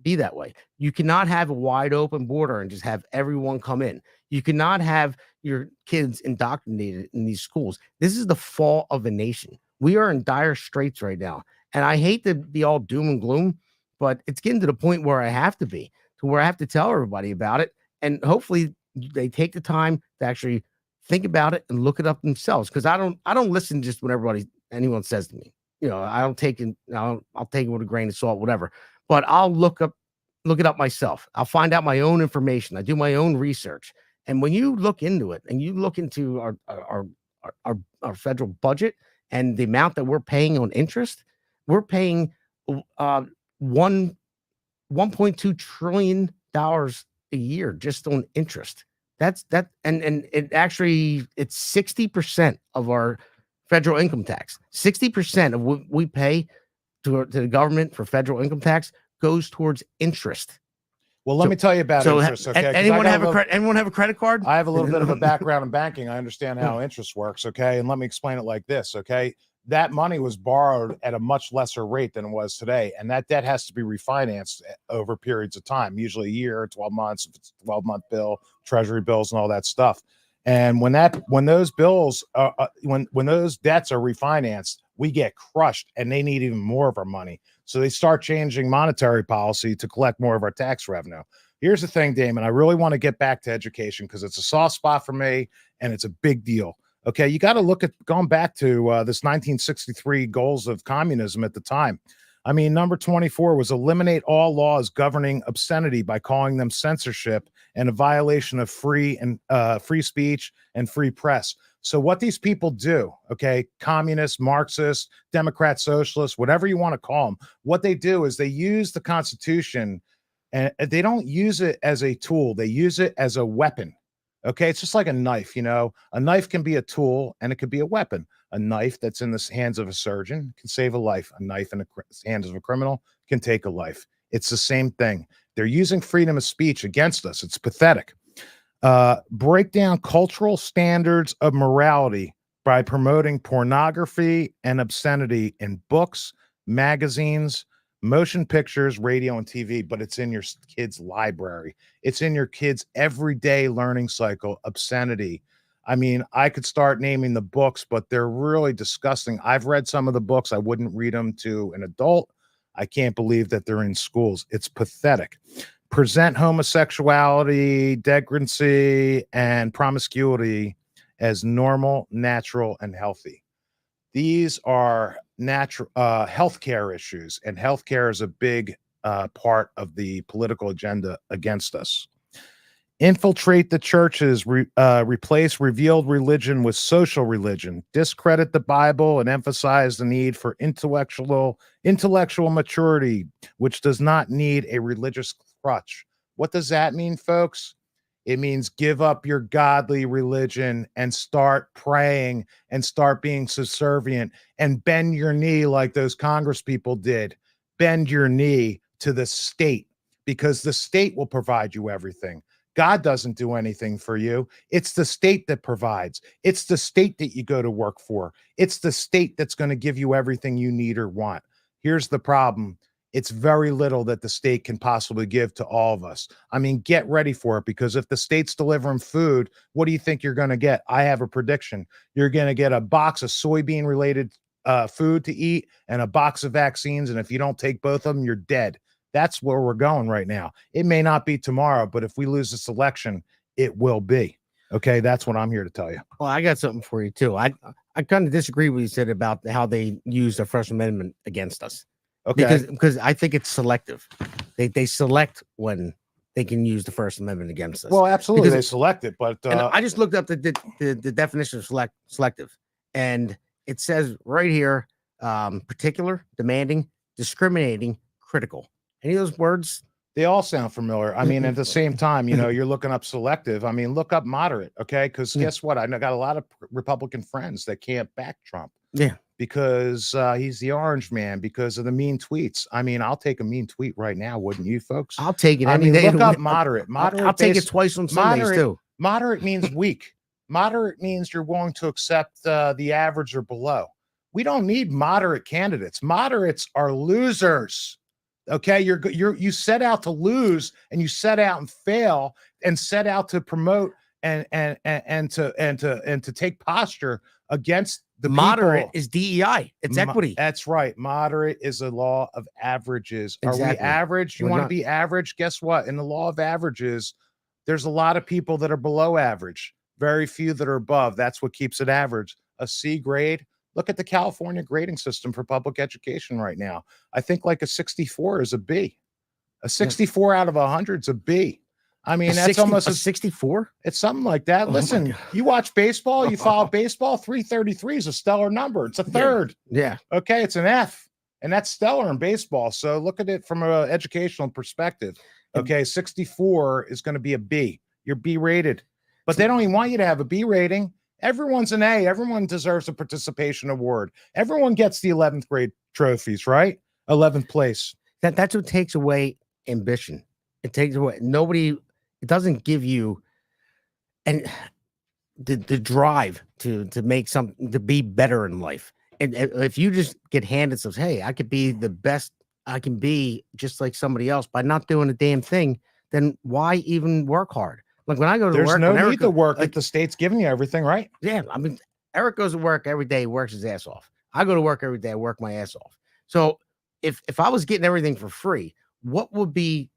be that way. You cannot have a wide open border and just have everyone come in. You cannot have your kids indoctrinated in these schools. This is the fall of a nation. We are in dire straits right now. And I hate to be all doom and gloom, but it's getting to the point where I have to be, to where I have to tell everybody about it. And hopefully they take the time to actually think about it and look it up themselves. Because I don't listen just when anyone says to me. You know, I don't take it. I'll take it with a grain of salt, whatever. But I'll look it up myself. I'll find out my own information. I do my own research. And when you look into it and you look into our federal budget and the amount that we're paying on interest, we're paying $1.2 trillion a year just on interest. And it's 60% of our federal income tax. 60% of what we pay to the government for federal income tax goes towards interest. Well, let me tell you about interest. Okay. Anyone have a credit card? I have a little bit of a background in banking. I understand how interest works. Okay. And let me explain it like this. Okay. That money was borrowed at a much lesser rate than it was today. And that debt has to be refinanced over periods of time, usually a year, 12 months, if it's a 12-month bill, treasury bills, and all that stuff. And when those bills, when those debts are refinanced, we get crushed, and they need even more of our money. So they start changing monetary policy to collect more of our tax revenue. Here's the thing, Damon. I really want to get back to education because it's a soft spot for me, and it's a big deal. Okay, you got to look at going back to this 1963 goals of communism at the time. I mean, number 24 was eliminate all laws governing obscenity by calling them censorship and a violation of free speech and free press. So what these people do, okay, communists, Marxists, Democrats, socialists, whatever you want to call them, what they do is they use the Constitution, and they don't use it as a tool. They use it as a weapon. Okay, it's just like a knife, you know. A knife can be a tool and it could be a weapon. A knife that's in the hands of a surgeon can save a life. A knife in the hands of a criminal can take a life. It's the same thing. They're using freedom of speech against us. It's pathetic. Break down cultural standards of morality by promoting pornography and obscenity in books, magazines, motion pictures, radio, and TV, but it's in your kids' library. It's in your kids' everyday learning cycle, obscenity. I mean, I could start naming the books, but they're really disgusting. I've read some of the books. I wouldn't read them to an adult. I can't believe that they're in schools. It's pathetic. Present homosexuality, degradancy, and promiscuity as normal, natural, and healthy. These are natural healthcare issues, and healthcare is a big part of the political agenda against us. Infiltrate the churches, replace revealed religion with social religion, discredit the Bible, and emphasize the need for intellectual maturity, which does not need a religious crutch. What does that mean, folks? It means give up your godly religion and start praying and start being subservient and bend your knee like those Congress people did. Bend your knee to the state because the state will provide you everything. God doesn't do anything for you. It's the state that provides. It's the state that you go to work for. It's the state that's going to give you everything you need or want. Here's the problem. It's very little that the state can possibly give to all of us. I mean, get ready for it, because if the state's delivering food, what do you think you're going to get? I have a prediction. You're going to get a box of soybean related food to eat and a box of vaccines. And if you don't take both of them, you're dead. That's where we're going right now. It may not be tomorrow, but if we lose this election, it will be. Okay, that's what I'm here to tell you. Well, I got something for you too. I kind of disagree with what you said about how they use the First Amendment against us. Okay, Because I think it's selective. They select when they can use the First Amendment against us. well, absolutely, Because they select it, but and I just looked up the definition of selective, and it says right here, particular, demanding, discriminating, critical. Any of those words? they all sound familiar. I mean, at the same time, you know, you're looking up selective. I mean, look up moderate, okay? Because guess what? I got a lot of Republican friends that can't back Trump. Yeah. Because he's the orange man, because of the mean tweets. I mean, I'll take a mean tweet right now, wouldn't you, folks? I'll take it I any mean, day. look up moderate. Moderate. I'll take it twice on Sundays moderate, too. Moderate means weak. Moderate means you're willing to accept the average or below. We don't need moderate candidates. Moderates are losers. Okay, you set out to lose, and you set out and fail, and set out to promote and to take posture against the Moderate people. is DEI. It's equity. That's right. Moderate is a law of averages. Are we Exactly. average? You We're want to not. be average? Guess what? In the law of averages, there's a lot of people that are below average, very few that are above. That's what keeps it average. A C grade. Look at the California grading system for public education right now. I think like a 64 is a B. A 64 out of 100 is a B. I mean, that's almost a 64. It's something like that. Oh Listen, you watch baseball, you follow baseball, 333 is a stellar number. It's a third. Yeah. Okay, it's an F, and that's stellar in baseball. So look at it from an educational perspective. Okay, 64 is going to be a B. You're B rated, but they don't even want you to have a B rating. Everyone's an A. Everyone deserves a participation award. Everyone gets the 11th grade trophies, right? 11th place. That's what takes away ambition. It takes away it doesn't give you and the drive to make something, to be better in life. And if you just get handed says, hey, I could be the best I can be just like somebody else by not doing a damn thing, then why even work hard? Like when I go to There's work, no when need to work if the state's giving you everything, right? Yeah, I mean, Eric goes to work every day, works his ass off. I go to work every day, I work my ass off. So if I was getting everything for free, what would be?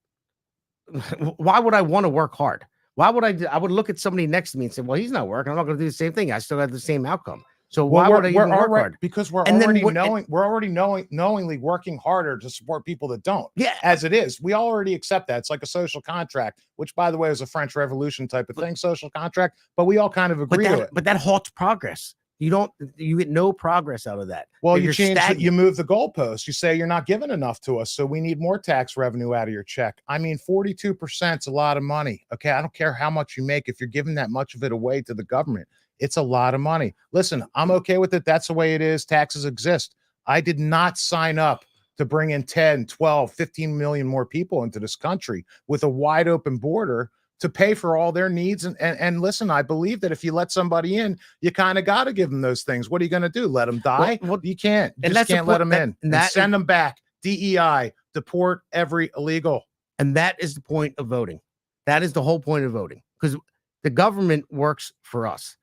Why would I want to work hard? Why would I would look at somebody next to me and say, well, he's not working. I'm not going to do the same thing. I still have the same outcome. So why would I even work hard? Because we're And then already knowingly working harder to support people that don't. Yeah. As it is, we already accept that. It's like a social contract, which, by the way, is a French Revolution type of thing, social contract. But we all kind of agree to it. But that halts progress. You get no progress out of that. Well, You're you change it, stagnant. you move the goalpost. You say you're not giving enough to us, so we need more tax revenue out of your check. I mean, 42% is a lot of money. Okay, I don't care how much you make. If you're giving that much of it away to the government, it's a lot of money. Listen, I'm okay with it. That's the way it is. Taxes exist. I did not sign up to bring in 10, 12, 15 million more people into this country with a wide open border to pay for all their needs. And listen, I believe that if you let somebody in, you kind of got to give them those things. What are you going to do? Let them die? Well, you can't. You just can't let them in. And send them back. DEI, deport every illegal. And that is the point of voting. That is the whole point of voting, because the government works for us.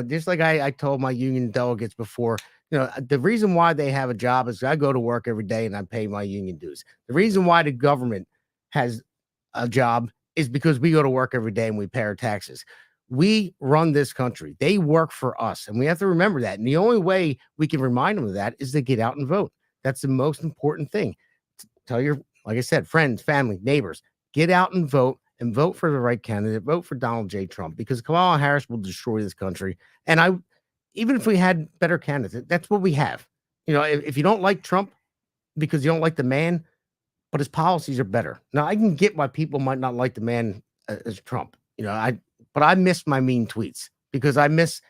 Just like I told my union delegates before, the reason why they have a job is I go to work every day and I pay my union dues. The reason why the government has a job is because we go to work every day and we pay our taxes. We run this country. They work for us, and we have to remember that. And the only way we can remind them of that is to get out and vote. That's the most important thing. Tell your, like I said, friends, family, neighbors, get out and vote for the right candidate. Vote for Donald J. Trump, because Kamala Harris will destroy this country. And even if we had better candidates, that's what we have. If you don't like Trump because you don't like the man, but his policies are better. Now, I can get why people might not like the man as Trump. But I miss my mean tweets, because I miss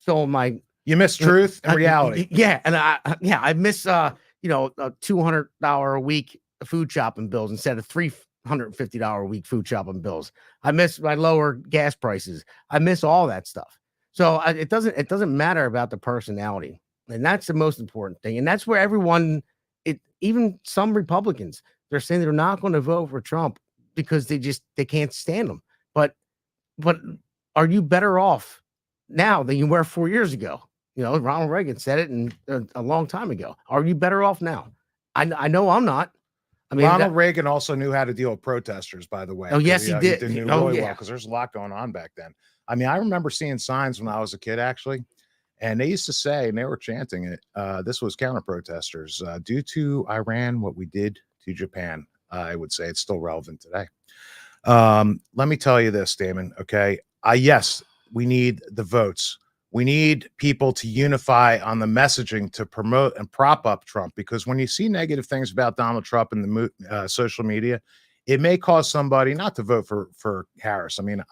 showing my. You miss truth and reality. Yeah, and I miss $200 a week food shopping bills instead of $350 a week food shopping bills. I miss my lower gas prices. I miss all that stuff. So it doesn't matter about the personality, and that's the most important thing. And that's where everyone even some Republicans, they're saying they're not going to vote for Trump because they can't stand him. But are you better off now than you were 4 years ago? You know, Ronald Reagan said it a long time ago. Are you better off now? I know I'm not. I mean, Ronald Reagan also knew how to deal with protesters, by the way. Oh, yes, he did. He knew really well because there's a lot going on back then. I mean, I remember seeing signs when I was a kid, actually, and they used to say, and they were chanting it, this was counter protesters. Due to Iran, what we did to Japan, I would say it's still relevant today. Let me tell you this, Damon, okay? Yes, we need the votes. We need people to unify on the messaging to promote and prop up Trump, because when you see negative things about Donald Trump in the social media, it may cause somebody not to vote for Harris. I mean,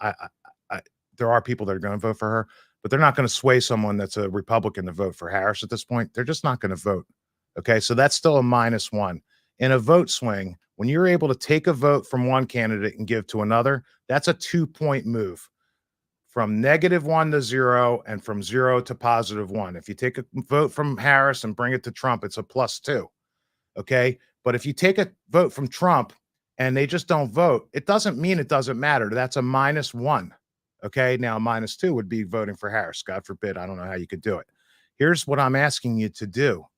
there are people that are going to vote for her, but they're not going to sway someone that's a Republican to vote for Harris at this point. They're just not going to vote. Okay, so that's still a -1. In a vote swing, when you're able to take a vote from one candidate and give to another, that's a 2-point move. From -1 to 0 and from 0 to +1. If you take a vote from Harris and bring it to Trump, it's a +2. Okay. But if you take a vote from Trump and they just don't vote, it doesn't mean it doesn't matter. That's a -1. Okay. Now, -2 would be voting for Harris. God forbid. I don't know how you could do it. Here's what I'm asking you to do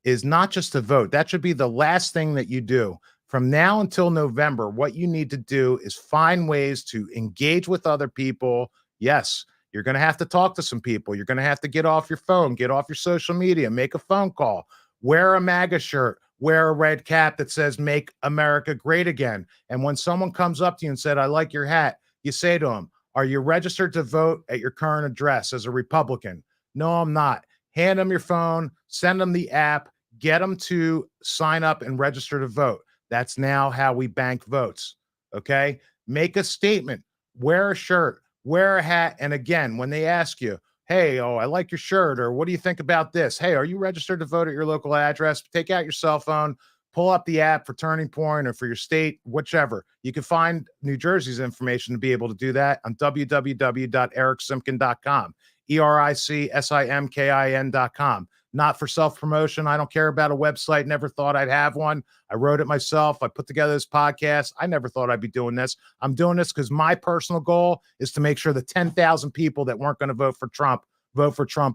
is not just to vote. That should be the last thing that you do. From now until November, what you need to do is find ways to engage with other people. Yes, you're going to have to talk to some people. You're going to have to get off your phone, get off your social media, make a phone call, wear a MAGA shirt, wear a red cap that says "Make America Great Again." And when someone comes up to you and said, "I like your hat," you say to them, "Are you registered to vote at your current address as a Republican?" "No, I'm not." Hand them your phone, send them the app, get them to sign up and register to vote. That's now how we bank votes. Okay. Make a statement, wear a shirt, wear a hat. And again, when they ask you, "Hey, I like your shirt," or "What do you think about this?" "Hey, are you registered to vote at your local address?" Take out your cell phone, pull up the app for Turning Point or for your state, whichever. You can find New Jersey's information to be able to do that on www.ericsimkin.com, ERICSIMKIN.com. Not for self-promotion. I don't care about a website. Never thought I'd have one. I wrote it myself. I put together this podcast. I never thought I'd be doing this. I'm doing this because my personal goal is to make sure the 10,000 people that weren't going to vote for Trump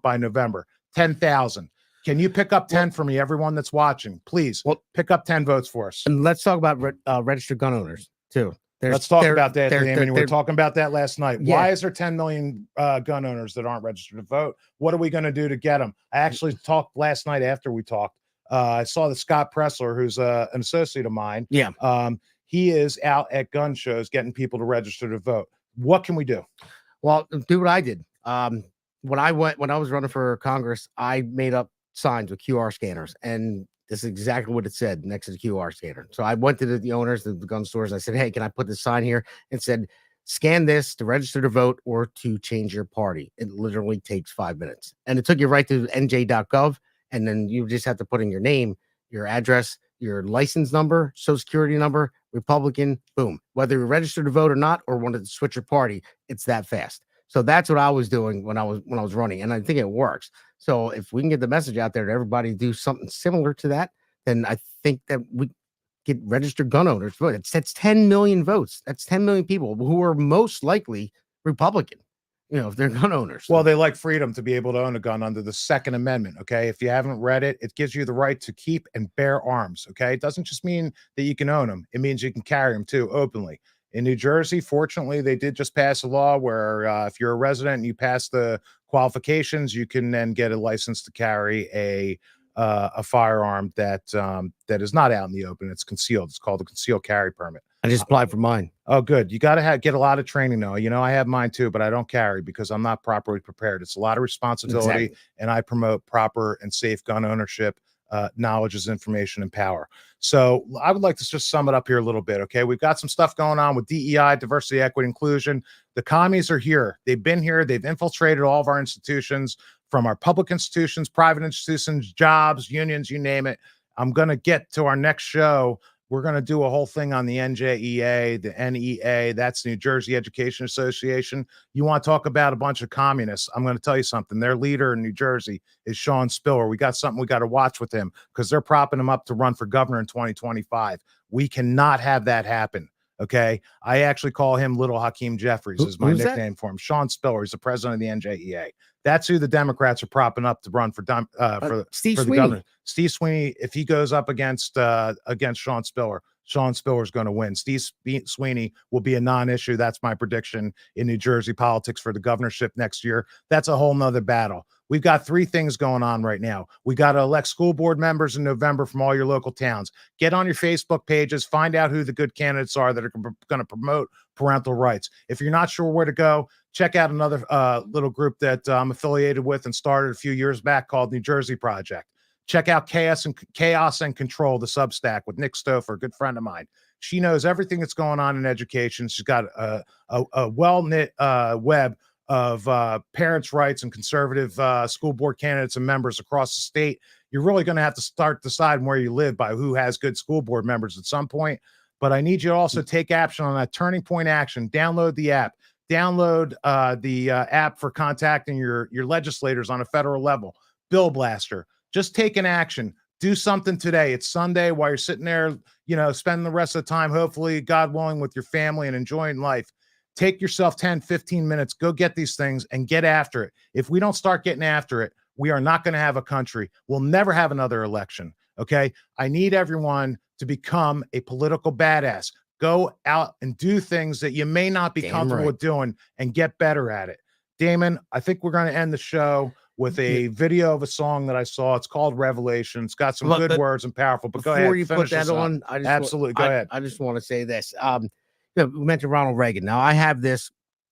by November. 10,000. Can you pick up 10 for me, everyone that's watching? Please pick up 10 votes for us. And let's talk about registered gun owners, too. Let's talk about that, Damon. We were talking about that last night. Yeah. Why is there 10 million gun owners that aren't registered to vote? What are we going to do to get them? I actually talked last night after we talked. I saw that Scott Pressler, who's an associate of mine. Yeah. He is out at gun shows getting people to register to vote. What can we do? Well, do what I did. When I was running for Congress, I made up signs with QR scanners, and this is exactly what it said next to the QR scanner. So I went to the owners of the gun stores. And I said, "Hey, can I put this sign here?" And said, "Scan this to register to vote or to change your party." It literally takes 5 minutes. And it took you right to nj.gov. And then you just have to put in your name, your address, your license number, social security number, Republican, boom. Whether you're registered to vote or not, or wanted to switch your party, it's that fast. So that's what I was doing when I was running, and I think it works. So if we can get the message out there to everybody do something similar to that, then I think that we get registered gun owners vote. That's 10 million votes. That's 10 million people who are most likely Republican, if they're gun owners. Well, they like freedom to be able to own a gun under the Second Amendment. Okay. If you haven't read it, it gives you the right to keep and bear arms. Okay. It doesn't just mean that you can own them. It means you can carry them too openly. In New Jersey, fortunately, they did just pass a law where if you're a resident and you pass the qualifications, you can then get a license to carry a firearm that is not out in the open. It's concealed. It's called a concealed carry permit. I just applied for mine. Oh, good. You got to get a lot of training, though. I have mine too, but I don't carry because I'm not properly prepared. It's a lot of responsibility, Exactly. and I promote proper and safe gun ownership. Knowledge is information and power. So I would like to just sum it up here a little bit. Okay. We've got some stuff going on with DEI, diversity, equity, inclusion. The commies are here. They've been here. They've infiltrated all of our institutions, from our public institutions, private institutions, jobs, unions, you name it. I'm going to get to our next show We're going to do a whole thing on the NJEA, the NEA. That's New Jersey Education Association. You want to talk about a bunch of communists? I'm going to tell you something. Their leader in New Jersey is Sean Spiller. We got something we got to watch with him because they're propping him up to run for governor in 2025. We cannot have that happen. Okay. I actually call him Little Hakeem Jeffries is my nickname for him. Sean Spiller. He's the president of the NJEA. That's who the Democrats are propping up to run for Steve the Sweeney. governor. Steve Sweeney, if he goes up against Sean Spiller, Sean Spiller's going to win. Steve Sweeney will be a non-issue. That's my prediction in New Jersey politics for the governorship next year. That's a whole nother battle. We've got three things going on right now. We got to elect school board members in November from all your local towns. Get on your Facebook pages, find out who the good candidates are that are going to promote parental rights. If you're not sure where to go, check out another little group that I'm affiliated with and started a few years back called New Jersey Project. Check out Chaos and Control, the Substack with Nick Stouffer, a good friend of mine. She knows everything that's going on in education. She's got a well-knit web of parents' rights and conservative school board candidates and members across the state. You're really going to have to start deciding where you live by who has good school board members at some point. But I need you to also take action on that Turning Point Action. Download the app. Download the app for contacting your legislators on a federal level. Bill Blaster. Just take an action. Do something today. It's Sunday while you're sitting there, spending the rest of the time, hopefully, God willing, with your family and enjoying life. Take yourself 10, 15 minutes, go get these things and get after it. If we don't start getting after it, we are not going to have a country. We'll never have another election. Okay. I need everyone to become a political badass. Go out and do things that you may not be comfortable with doing and get better at it. Damon, I think we're going to end the show with a video of a song that I saw. It's called Revelation. It's got some good words and powerful, but go ahead. Before you put that on, go ahead. I just want to say this. We mentioned Ronald Reagan. Now I have this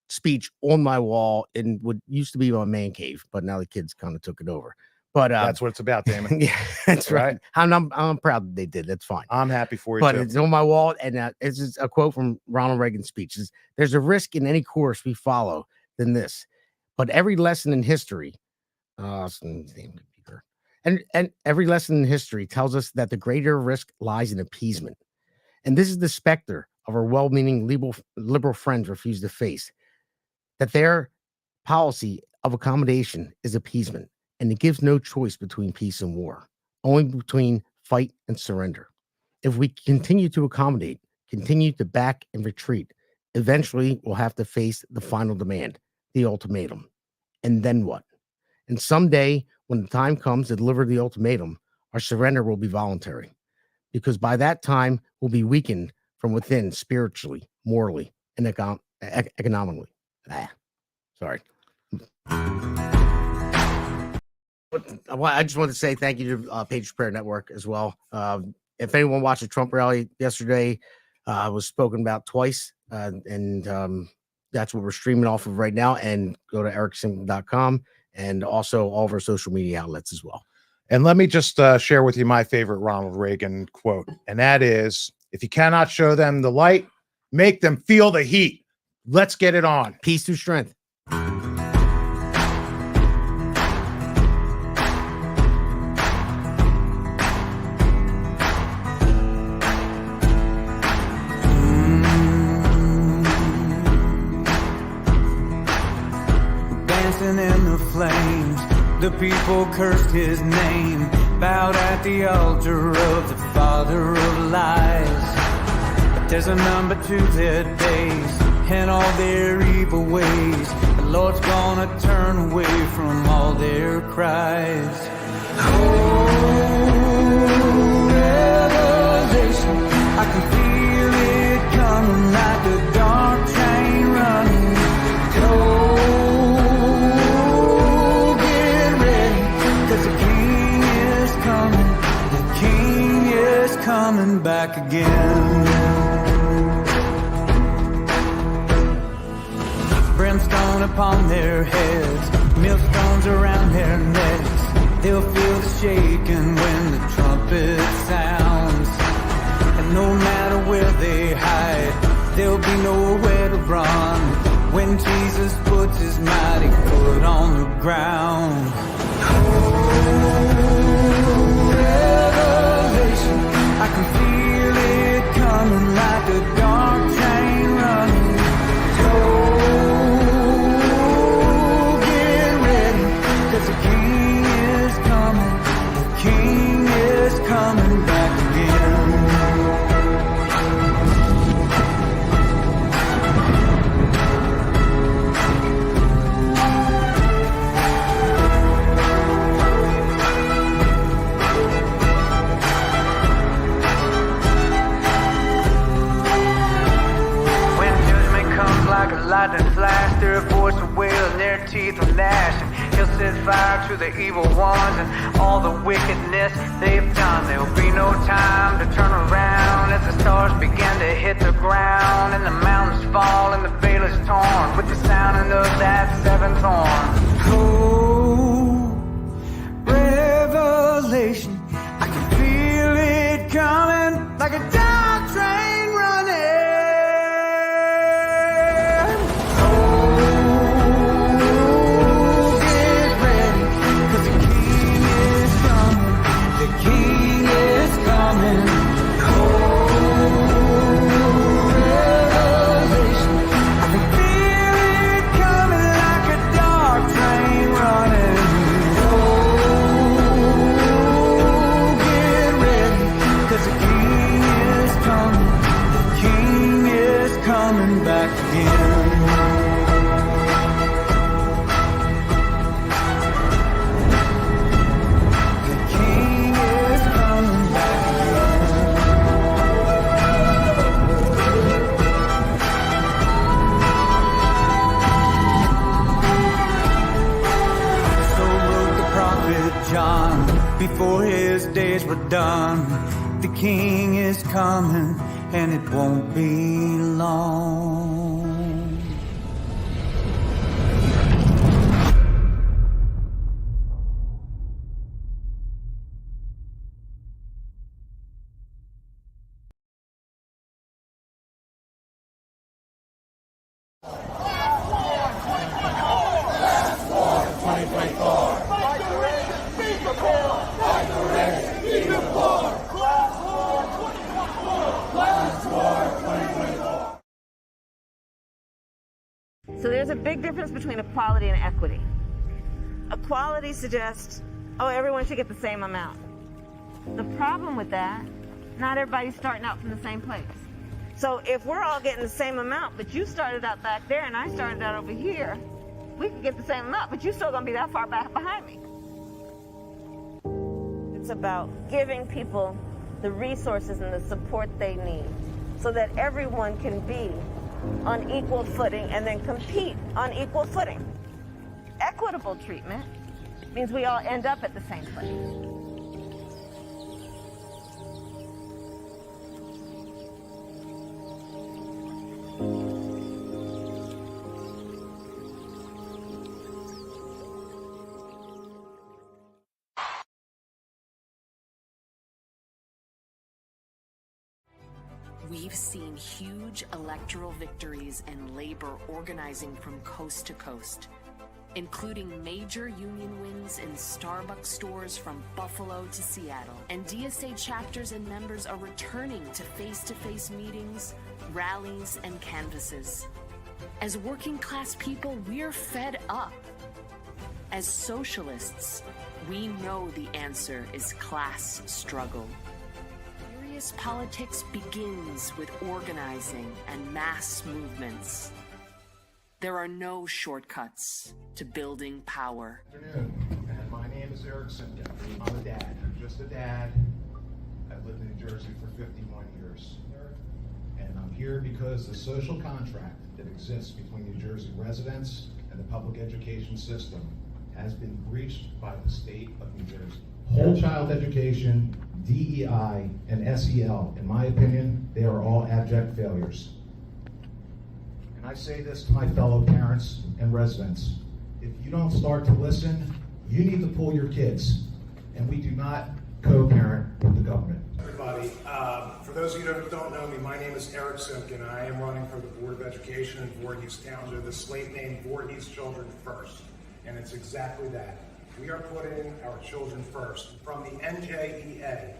speech on my wall in what used to be my man cave, but now the kids kind of took it over. But that's what it's about, Damon. Yeah, that's right. I'm proud that they did. That's fine. I'm happy for you. But too. It's on my wall, and it's just a quote from Ronald Reagan's speech. There's a risk in any course we follow than this, but every lesson in history, and every lesson in history tells us that the greater risk lies in appeasement, and this is the specter of our well-meaning liberal friends refuse to face, that their policy of accommodation is appeasement, and it gives no choice between peace and war, only between fight and surrender. If we continue to accommodate, continue to back and retreat, eventually we'll have to face the final demand, the ultimatum. And then what? And someday, when the time comes to deliver the ultimatum, our surrender will be voluntary, because by that time we'll be weakened from within, spiritually, morally, and economically. Sorry. I just want to say thank you to Patriot Prayer Network as well. If anyone watched the Trump rally yesterday, was spoken about twice, and that's what we're streaming off of right now. And go to ericsimkin.com and also all of our social media outlets as well. And let me just share with you my favorite Ronald Reagan quote, and that is, if you cannot show them the light, make them feel the heat. Let's get it on. Peace through strength. Dancing in the flames, the people cursed his name, bowed at the altar of the father of lies. But there's a number to their days and all their evil ways. The Lord's gonna turn away from all their cries. Oh, revelation, I can feel it coming like a dark train running. Oh, get ready, 'cause the King is coming. The King is coming back again. Brimstone upon their heads, millstones around their necks. They'll feel the shaking when the trumpet sounds. And no matter where they hide, there'll be nowhere to run when Jesus puts his mighty foot on the ground. Oh, revelation, I can feel it flash, and he'll set fire to the evil ones and all the wickedness they've done. There'll be no time to turn around as the stars begin to hit the ground and the mountains fall and the veil is torn with the sound of that seventh horn. Oh, revelation, I can feel it coming like a dog train running. Before his days were done, the king is coming, and it won't be long. So there's a big difference between equality and equity. Equality suggests, oh, everyone should get the same amount. The problem with that, not everybody's starting out from the same place. So if we're all getting the same amount, but you started out back there and I started out over here, we could get the same amount, but you're still gonna be that far back behind me. It's about giving people the resources and the support they need so that everyone can be on equal footing and then compete on equal footing. Equitable treatment means we all end up at the same place. We've seen huge electoral victories and labor organizing from coast to coast, including major union wins in Starbucks stores from Buffalo to Seattle. And DSA chapters and members are returning to face-to-face meetings, rallies, and canvasses. As working class people, we're fed up. As socialists, we know the answer is class struggle. Serious politics begins with organizing and mass movements. There are no shortcuts to building power. Good afternoon, and my name is Eric Simkin. I'm a dad. I'm just a dad. I've lived in New Jersey for 51 years. And I'm here because the social contract that exists between New Jersey residents and the public education system has been breached by the state of New Jersey. Whole child education, DEI, and SEL, in my opinion, they are all abject failures. And I say this to my fellow parents and residents. If you don't start to listen, you need to pull your kids. And we do not co-parent with the government. Everybody, for those of you that don't know me, my name is Eric Simkin, and I am running for the Board of Education in Voorhees Township, the slate named Voorhees Children First. And it's exactly that. We are putting our children first. From the NJEA,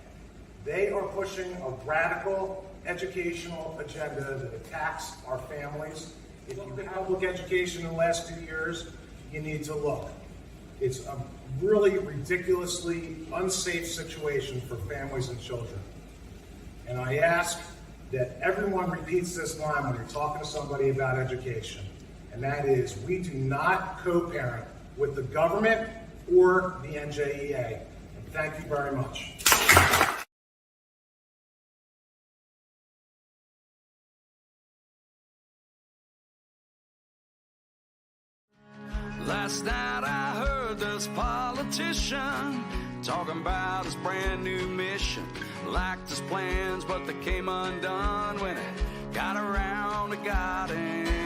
they are pushing a radical educational agenda that attacks our families. If you've been public education in the last 2 years, you need to look. It's a really ridiculously unsafe situation for families and children. And I ask that everyone repeats this line when you're talking to somebody about education. And that is, we do not co-parent with the government or the NJEA. And thank you very much. Last night But I heard this politician talking about his brand new mission. Liked his plans, but they came undone when it got around to God and